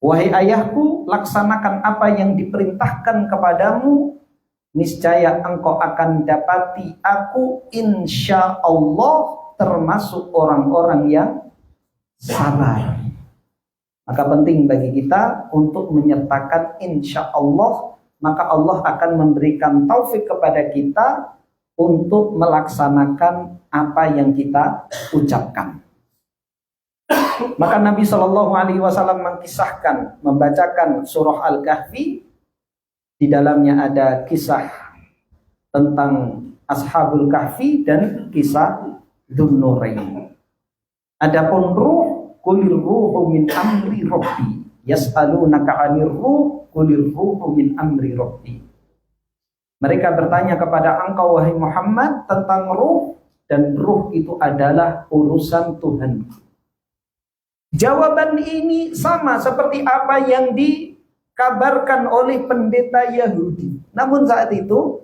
Wahai ayahku, laksanakan apa yang diperintahkan kepadamu, niscaya engkau akan dapati aku insya Allah termasuk orang-orang yang sabar. Maka penting bagi kita untuk menyertakan insya Allah, maka Allah akan memberikan taufik kepada kita untuk melaksanakan apa yang kita ucapkan. Maka Nabi Shallallahu Alaihi Wasallam mengkisahkan, membacakan surah Al-Kahfi. Di dalamnya ada kisah tentang Ashabul Kahfi dan kisah Dzun-Nurain. Adapun ruh, qulir ruhu min amri rabbi, yas'alunaka 'anir ruh, qulir ruhu min amri rabbi. Mereka bertanya kepada engkau wahai Muhammad tentang ruh, dan ruh itu adalah urusan Tuhan. Jawaban ini sama seperti apa yang dikabarkan oleh pendeta Yahudi. Namun saat itu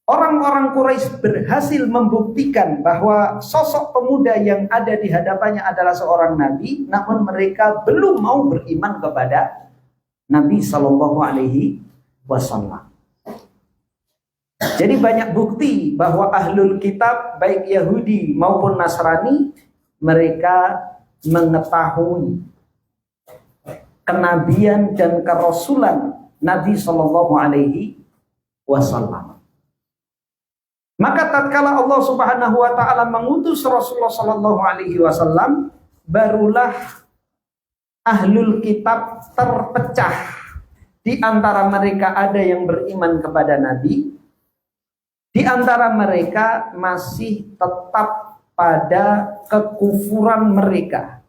orang-orang Quraisy berhasil membuktikan bahwa sosok pemuda yang ada di hadapannya adalah seorang nabi, namun mereka belum mau beriman kepada Nabi Shallallahu Alaihi Wasallam. Jadi banyak bukti bahwa ahlul kitab baik Yahudi maupun Nasrani mereka mengetahui kenabian dan kerasulan Nabi Shallallahu Alaihi Wasallam. Maka tatkala Allah Subhanahu Wa Taala mengutus Rasulullah Shallallahu Alaihi Wasallam, barulah ahlul kitab terpecah. Di antara mereka ada yang beriman kepada Nabi, di antara mereka masih tetap pada kekufuran mereka.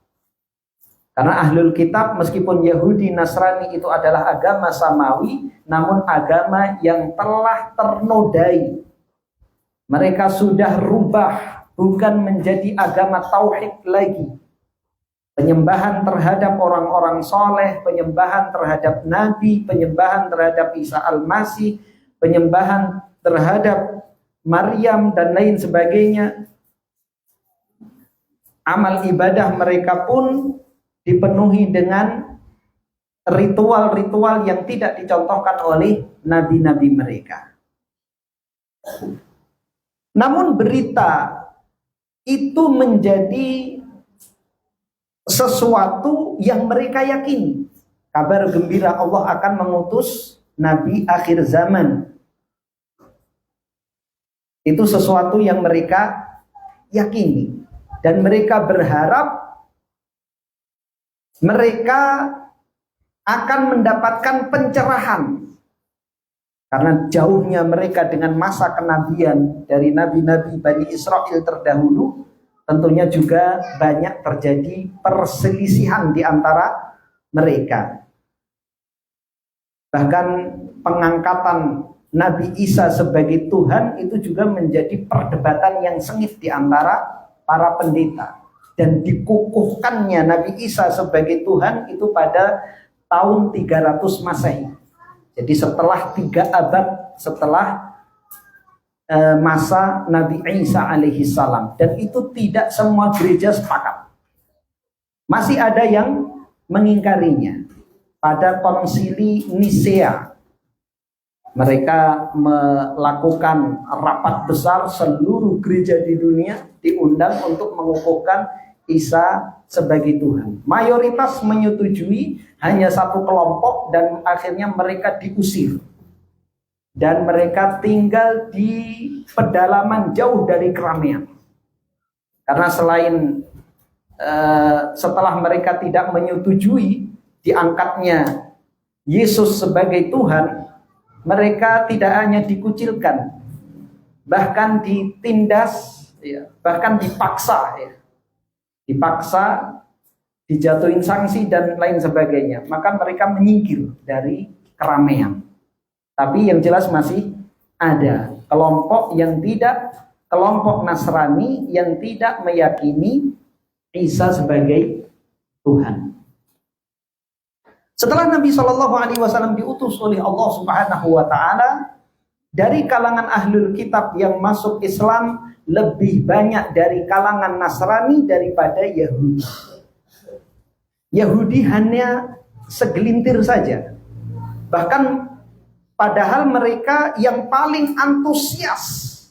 Karena ahlul kitab meskipun Yahudi Nasrani itu adalah agama samawi, namun agama yang telah ternodai. Mereka sudah rubah, bukan menjadi agama tauhid lagi. Penyembahan terhadap orang-orang soleh, penyembahan terhadap Nabi, penyembahan terhadap Isa Al-Masih, penyembahan terhadap Maryam dan lain sebagainya. Amal ibadah mereka pun dipenuhi dengan ritual-ritual yang tidak dicontohkan oleh nabi-nabi mereka. Namun berita itu menjadi sesuatu yang mereka yakini. kabar gembira Allah akan mengutus Nabi akhir zaman. Itu sesuatu yang mereka yakini. Dan mereka berharap mereka akan mendapatkan pencerahan. Karena jauhnya mereka dengan masa kenabian dari nabi-nabi Bani Israel terdahulu, tentunya juga banyak terjadi perselisihan di antara mereka. Bahkan pengangkatan Nabi Isa sebagai Tuhan itu juga menjadi perdebatan yang sengit di antara para pendeta. Dan dikukuhkannya Nabi Isa sebagai Tuhan itu pada tahun 300 Masehi. Jadi setelah 3 abad setelah masa Nabi Isa alaihi salam. Dan itu tidak semua gereja sepakat. Masih ada yang mengingkarinya. Pada konsili Nisea, mereka melakukan rapat besar, seluruh gereja di dunia diundang untuk mengukuhkan Isa sebagai Tuhan. Mayoritas menyetujui, hanya satu kelompok, dan akhirnya mereka diusir. Dan mereka tinggal di pedalaman jauh dari keramaian. Karena selain setelah mereka tidak menyetujui diangkatnya Yesus sebagai Tuhan, mereka tidak hanya dikucilkan, bahkan ditindas, bahkan dipaksa, dipaksa, dijatuhin sanksi dan lain sebagainya. Maka mereka menyingkir dari keramaian. Tapi yang jelas masih ada kelompok yang tidak, kelompok Nasrani yang tidak meyakini Isa sebagai Tuhan. Setelah Nabi Shallallahu Alaihi Wasallam diutus oleh Allah Subhanahu Wa Taala, dari kalangan ahlul kitab yang masuk Islam lebih banyak dari kalangan Nasrani daripada Yahudi. Yahudi hanya segelintir saja. Bahkan padahal mereka yang paling antusias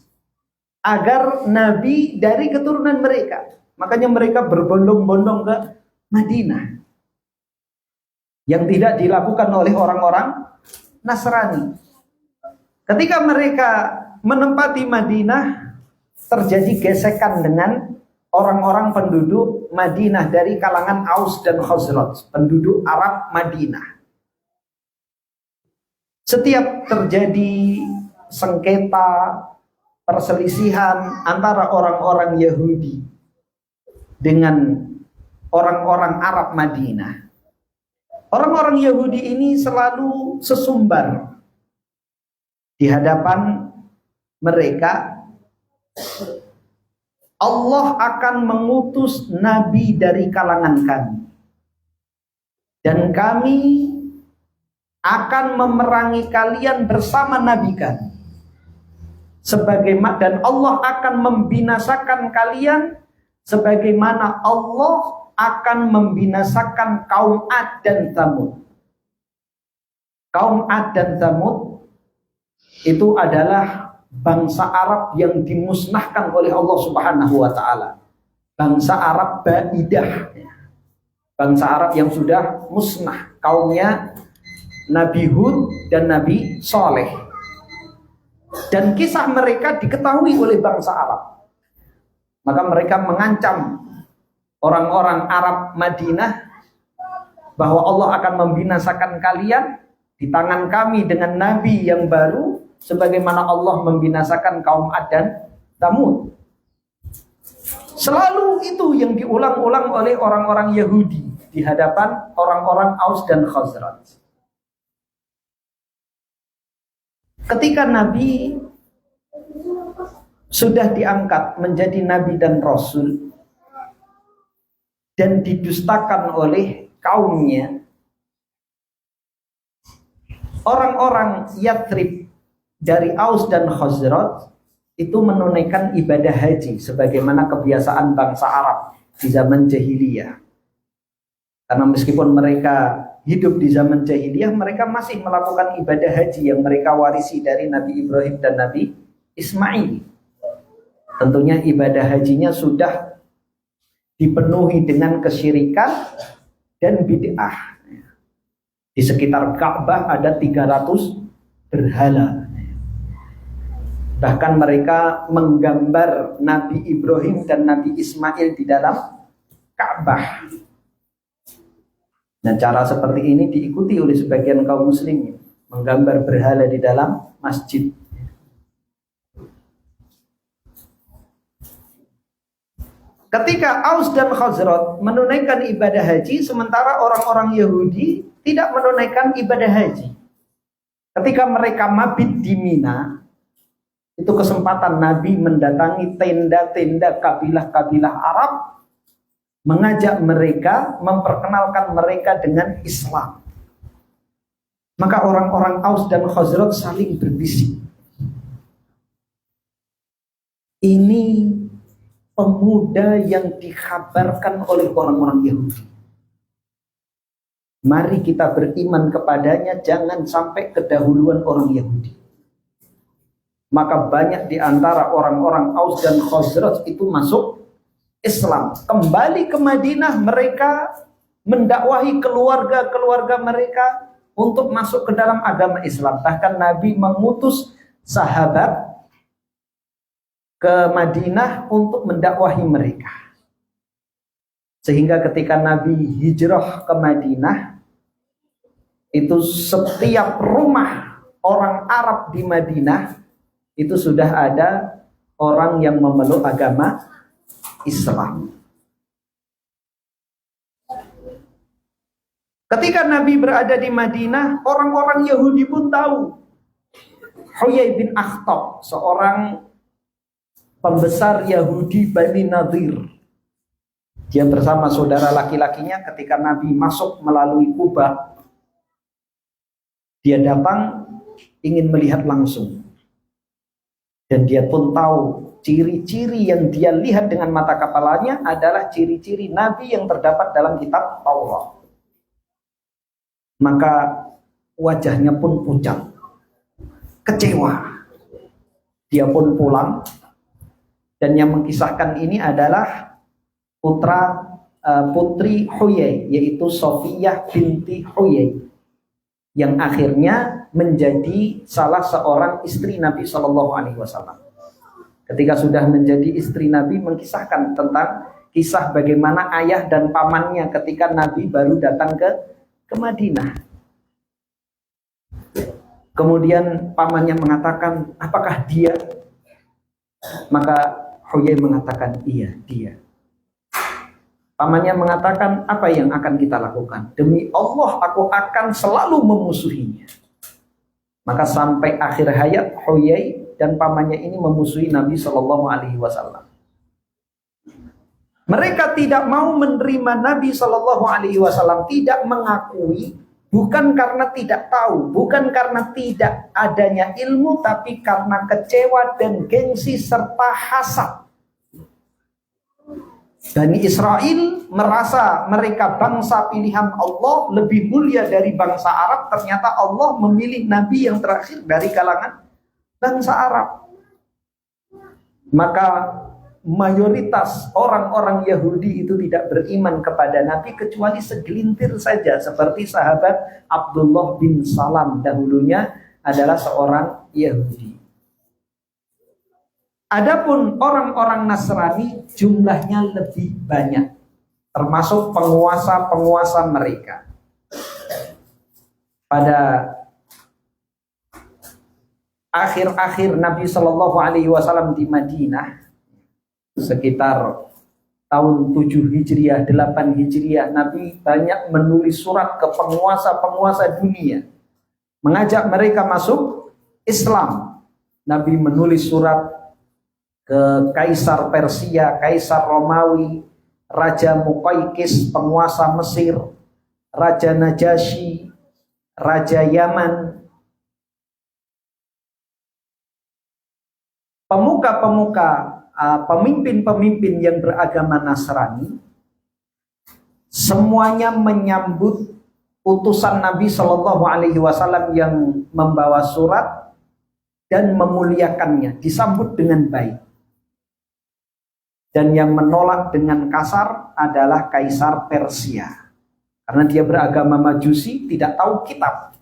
agar Nabi dari keturunan mereka. Makanya mereka berbondong-bondong ke Madinah. Yang tidak dilakukan oleh orang-orang Nasrani. Ketika mereka menempati Madinah, terjadi gesekan dengan orang-orang penduduk Madinah dari kalangan Aus dan Khazraj, penduduk Arab Madinah. Setiap terjadi sengketa, perselisihan antara orang-orang Yahudi dengan orang-orang Arab Madinah, orang-orang Yahudi ini selalu sesumbar di hadapan mereka. Allah akan mengutus nabi dari kalangan kami, dan kami akan memerangi kalian bersama nabi kami. Dan Allah akan membinasakan kalian sebagaimana Allah akan membinasakan kaum Ad dan Tsamud. Kaum Ad dan Tsamud itu adalah bangsa Arab yang dimusnahkan oleh Allah Subhanahu wa taala. Bangsa Arab Baidah. Bangsa Arab yang sudah musnah. Kaumnya Nabi Hud dan Nabi Saleh. Dan kisah mereka diketahui oleh bangsa Arab. Maka mereka mengancam orang-orang Arab Madinah bahwa Allah akan membinasakan kalian di tangan kami dengan nabi yang baru, sebagaimana Allah membinasakan kaum Ad dan Tsamud. Selalu itu yang diulang-ulang oleh orang-orang Yahudi di hadapan orang-orang Aus dan Khazraj. Ketika Nabi sudah diangkat menjadi Nabi dan Rasul dan didustakan oleh kaumnya, orang-orang Yathrib dari Aus dan Khazraj itu menunaikan ibadah haji sebagaimana kebiasaan bangsa Arab di zaman jahiliyah. Karena meskipun mereka hidup di zaman jahiliyah, mereka masih melakukan ibadah haji yang mereka warisi dari Nabi Ibrahim dan Nabi Ismail. Tentunya ibadah hajinya sudah dipenuhi dengan kesyirikan dan bid'ah. Di sekitar Ka'bah ada 300 berhala. Bahkan mereka menggambar Nabi Ibrahim dan Nabi Ismail di dalam Ka'bah. Dan cara seperti ini diikuti oleh sebagian kaum muslimin, menggambar berhala di dalam masjid. Ketika Aus dan Khazraj menunaikan ibadah haji, sementara orang-orang Yahudi tidak menunaikan ibadah haji. Ketika mereka mabit di Mina, itu kesempatan Nabi mendatangi tenda-tenda kabilah-kabilah Arab, mengajak mereka, memperkenalkan mereka dengan Islam. Maka orang-orang Aus dan Khazraj saling berbisik. Ini pemuda yang dikabarkan oleh orang-orang Yahudi. Mari kita beriman kepadanya, jangan sampai kedahuluan orang Yahudi. Maka banyak di antara orang-orang Aus dan Khazraj itu masuk Islam. Kembali ke Madinah, mereka mendakwahi keluarga-keluarga mereka untuk masuk ke dalam agama Islam. Bahkan Nabi mengutus sahabat ke Madinah untuk mendakwahi mereka. Sehingga ketika Nabi hijrah ke Madinah, itu setiap rumah orang Arab di Madinah itu sudah ada orang yang memeluk agama Islam. Ketika Nabi berada di Madinah, orang-orang Yahudi pun tahu. Huyai bin Akhtab, seorang pembesar Yahudi Bani Nadir. Dia bersama saudara laki-lakinya ketika Nabi masuk melalui Kubah. Dia datang ingin melihat langsung. Dan dia pun tahu ciri-ciri yang dia lihat dengan mata kepalanya adalah ciri-ciri Nabi yang terdapat dalam kitab Taurat. Maka wajahnya pun pucat, kecewa. Dia pun pulang. Dan yang mengkisahkan ini adalah putri Huyai, yaitu Sofiyah binti Huyai, yang akhirnya menjadi salah seorang istri Nabi Shallallahu Alaihi Wasallam. Ketika sudah menjadi istri Nabi, mengkisahkan tentang kisah bagaimana ayah dan pamannya ketika Nabi baru datang ke Madinah. Kemudian pamannya mengatakan, apakah dia? Maka Huyai mengatakan, iya dia. Pamannya mengatakan, apa yang akan kita lakukan? Demi Allah, aku akan selalu memusuhinya. Maka sampai akhir hayat Huyai dan pamannya ini memusuhi Nabi Shallallahu Alaihi Wasallam. Mereka tidak mau menerima Nabi Shallallahu Alaihi Wasallam, tidak mengakui, bukan karena tidak tahu, bukan karena tidak adanya ilmu, tapi karena kecewa dan gengsi serta hasad. Bani Israel merasa mereka bangsa pilihan Allah, lebih mulia dari bangsa Arab. Ternyata Allah memilih Nabi yang terakhir dari kalangan bangsa Arab. Maka mayoritas orang-orang Yahudi itu tidak beriman kepada Nabi kecuali segelintir saja, seperti sahabat Abdullah bin Salam, dahulunya adalah seorang Yahudi. Adapun orang-orang Nasrani jumlahnya lebih banyak, termasuk penguasa-penguasa mereka. Pada akhir-akhir Nabi Shallallahu Alaihi Wasallam di Madinah, sekitar tahun 7 Hijriah, 8 Hijriah, Nabi banyak menulis surat ke penguasa-penguasa dunia, mengajak mereka masuk Islam. Nabi menulis surat ke Kaisar Persia, Kaisar Romawi, Raja Muqawqis, penguasa Mesir, Raja Najasyi, Raja Yaman, pemuka-pemuka, pemimpin-pemimpin yang beragama Nasrani, semuanya menyambut utusan Nabi Shallallahu Alaihi Wasallam yang membawa surat dan memuliakannya, disambut dengan baik. Dan yang menolak dengan kasar adalah Kaisar Persia. Karena dia beragama Majusi, tidak tahu kitab.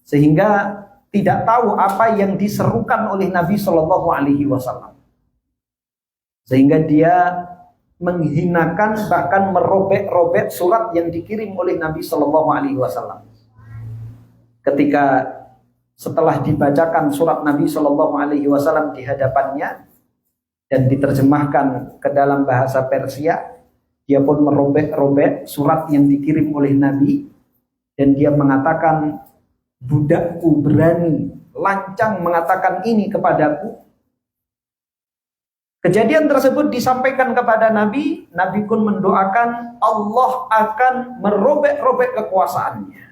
Sehingga tidak tahu apa yang diserukan oleh Nabi Shallallahu Alaihi Wasallam. Sehingga dia menghinakan, bahkan merobek-robek surat yang dikirim oleh Nabi Shallallahu Alaihi Wasallam. Ketika setelah dibacakan surat Nabi Shallallahu Alaihi Wasallam di hadapannya dan diterjemahkan ke dalam bahasa Persia, dia pun merobek-robek surat yang dikirim oleh Nabi dan dia mengatakan, budakku berani lancang mengatakan ini kepadaku. Kejadian tersebut disampaikan kepada Nabi. Nabi pun mendoakan Allah akan merobek-robek kekuasaannya.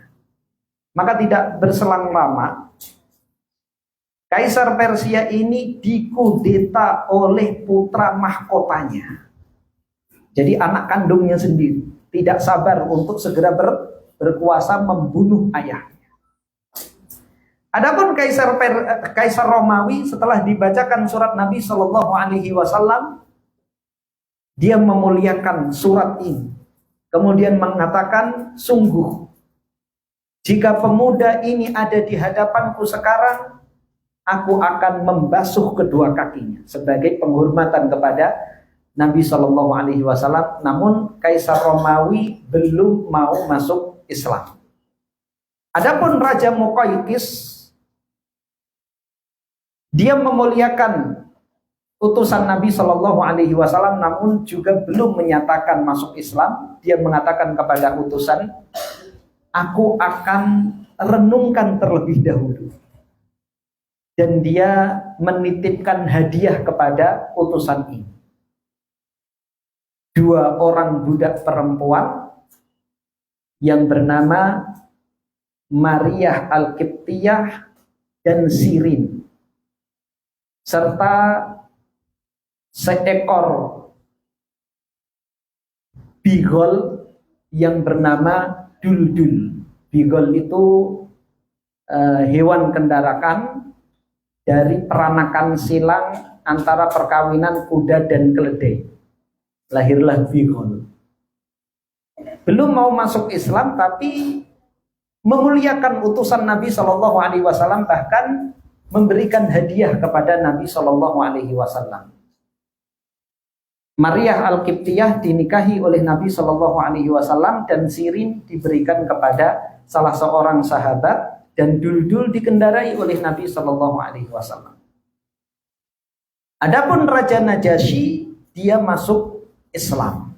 Maka tidak berselang lama, Kaisar Persia ini dikudeta oleh putra mahkotanya. Jadi anak kandungnya sendiri tidak sabar untuk segera berkuasa membunuh ayahnya. Adapun Kaisar Romawi setelah dibacakan surat Nabi Shallallahu Alaihi Wasallam, dia memuliakan surat ini, kemudian mengatakan, sungguh jika pemuda ini ada di hadapanku sekarang, aku akan membasuh kedua kakinya sebagai penghormatan kepada Nabi Shallallahu Alaihi Wasallam. Namun Kaisar Romawi belum mau masuk Islam. Adapun Raja Muqawqis, dia memuliakan utusan Nabi Shallallahu Alaihi Wasallam, namun juga belum menyatakan masuk Islam. Dia mengatakan kepada utusan, aku akan renungkan terlebih dahulu. Dan dia menitipkan hadiah kepada utusan ini. 2 orang budak perempuan yang bernama Maria Al-Qibtiyah dan Sirin, serta seekor bigol yang bernama Duldul. Bigol itu hewan kendarakan dari peranakan silang antara perkawinan kuda dan keledai. Lahirlah bigol. Belum mau masuk Islam tapi memuliakan utusan Nabi Shallallahu Alaihi Wasallam, bahkan memberikan hadiah kepada Nabi Shallallahu Alaihi Wasallam. Maria Al-Qibtiyah dinikahi oleh Nabi Shallallahu Alaihi Wasallam dan Sirin diberikan kepada salah seorang sahabat, dan Duldul dikendarai oleh Nabi Shallallahu Alaihi Wasallam. Adapun Raja Najasyi, dia masuk Islam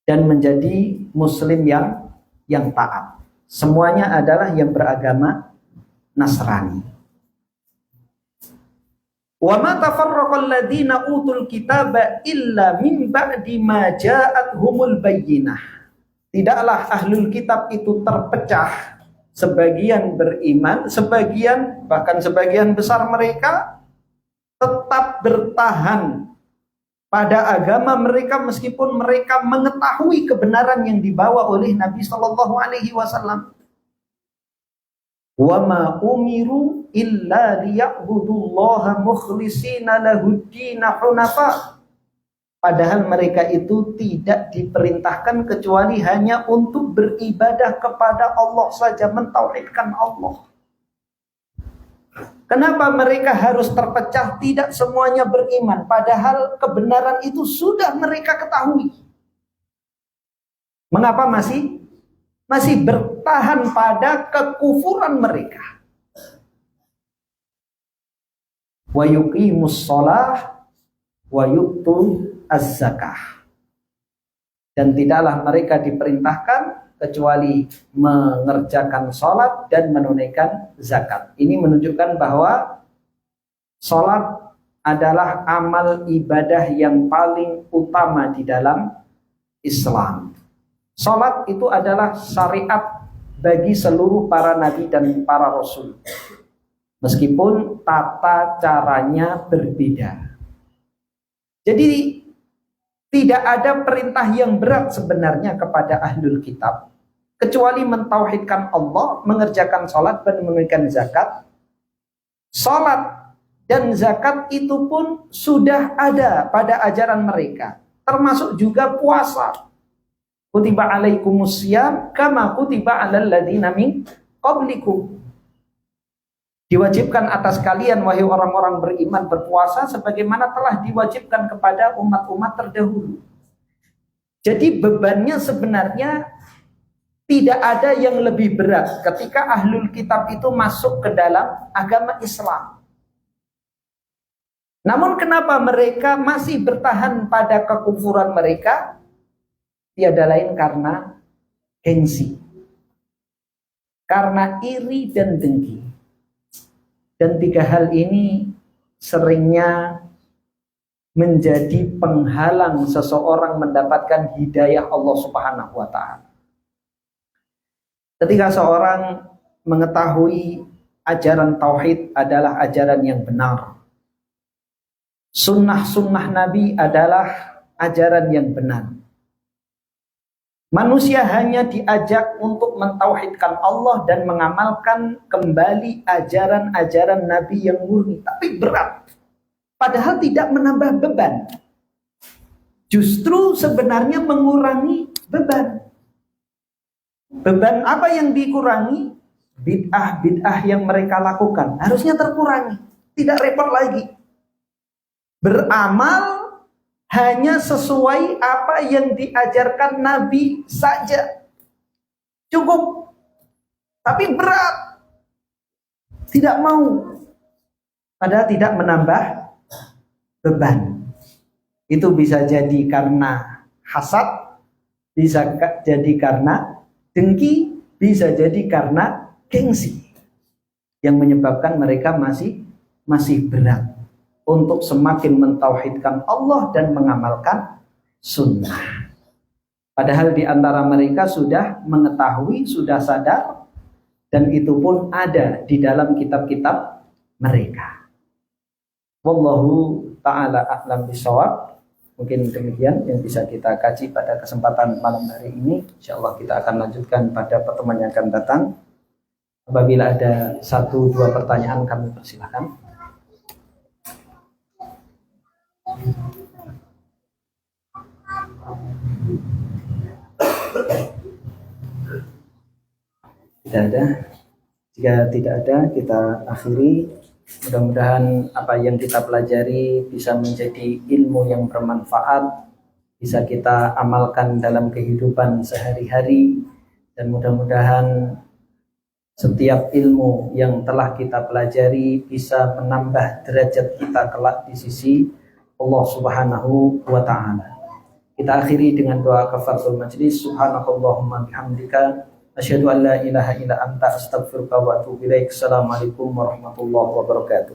dan menjadi Muslim yang taat. Semuanya adalah yang beragama Nasrani. Wa ma tafarraqal ladzina utul kitaba illa min ba'di ma ja'atuhumul bayyinah. Tidaklah ahlul kitab itu terpecah, sebagian beriman, bahkan sebagian besar mereka tetap bertahan pada agama mereka meskipun mereka mengetahui kebenaran yang dibawa oleh Nabi Shallallahu Alaihi Wasallam. Wa ma umiru illa liya'budullaha mukhlishina lahuddina hunafa. Padahal mereka itu tidak diperintahkan kecuali hanya untuk beribadah kepada Allah saja, mentauhidkan Allah. Kenapa mereka harus terpecah? Tidak semuanya beriman, padahal kebenaran itu sudah mereka ketahui. Mengapa masih bertahan pada kekufuran mereka? Wa yuqimus shalah wa yu'tu az-zakah. Dan tidaklah mereka diperintahkan kecuali mengerjakan sholat dan menunaikan zakat. Ini menunjukkan bahwa sholat adalah amal ibadah yang paling utama di dalam Islam. Sholat itu adalah syariat bagi seluruh para nabi dan para rasul, meskipun tata caranya berbeda. Jadi tidak ada perintah yang berat sebenarnya kepada ahlul kitab, kecuali mentauhidkan Allah, mengerjakan sholat dan menunaikan zakat. Sholat dan zakat itu pun sudah ada pada ajaran mereka, termasuk juga puasa. Kutiba alaikumusiyam kama kutiba alal ladzina min qablikum. Diwajibkan atas kalian wahai orang-orang beriman berpuasa sebagaimana telah diwajibkan kepada umat-umat terdahulu. Jadi bebannya sebenarnya tidak ada yang lebih berat ketika ahlul kitab itu masuk ke dalam agama Islam. Namun kenapa mereka masih bertahan pada kekufuran mereka? Tiada lain karena gengsi, karena iri dan dengki. Dan tiga hal ini seringnya menjadi penghalang seseorang mendapatkan hidayah Allah Subhanahu wa ta'ala. Ketika seorang mengetahui ajaran tauhid adalah ajaran yang benar, sunnah-sunnah Nabi adalah ajaran yang benar, manusia hanya diajak untuk mentauhidkan Allah dan mengamalkan kembali ajaran-ajaran Nabi yang murni. Tapi berat. Padahal tidak menambah beban. Justru sebenarnya mengurangi beban. Beban apa yang dikurangi? Bid'ah-bid'ah yang mereka lakukan. Harusnya terkurangi. Tidak repot lagi. Beramal hanya sesuai apa yang diajarkan Nabi saja. Cukup. Tapi berat. Tidak mau. Padahal tidak menambah beban. Itu bisa jadi karena hasad, bisa jadi karena dengki, bisa jadi karena gengsi. Yang menyebabkan mereka masih berat untuk semakin mentauhidkan Allah dan mengamalkan sunnah. Padahal di antara mereka sudah mengetahui, sudah sadar, dan itu pun ada di dalam kitab-kitab mereka. Wallahu ta'ala a'lam bishawab. Mungkin demikian yang bisa kita kaji pada kesempatan malam hari ini. InsyaAllah kita akan lanjutkan pada pertemuan yang akan datang. Apabila ada 1-2 pertanyaan kami persilahkan. Tidak ada. Jika tidak ada, kita akhiri. Mudah-mudahan apa yang kita pelajari bisa menjadi ilmu yang bermanfaat, bisa kita amalkan dalam kehidupan sehari-hari, dan mudah-mudahan setiap ilmu yang telah kita pelajari bisa menambah derajat kita kelak di sisi Allah Subhanahu wa ta'ala. Kita akhiri dengan doa kafaratul majlis. Subhanakallahumma bihamdika asyhadu an la ilaha illa anta astaghfiruka wa atubu ilaik. Assalamualaikum warahmatullahi wabarakatuh.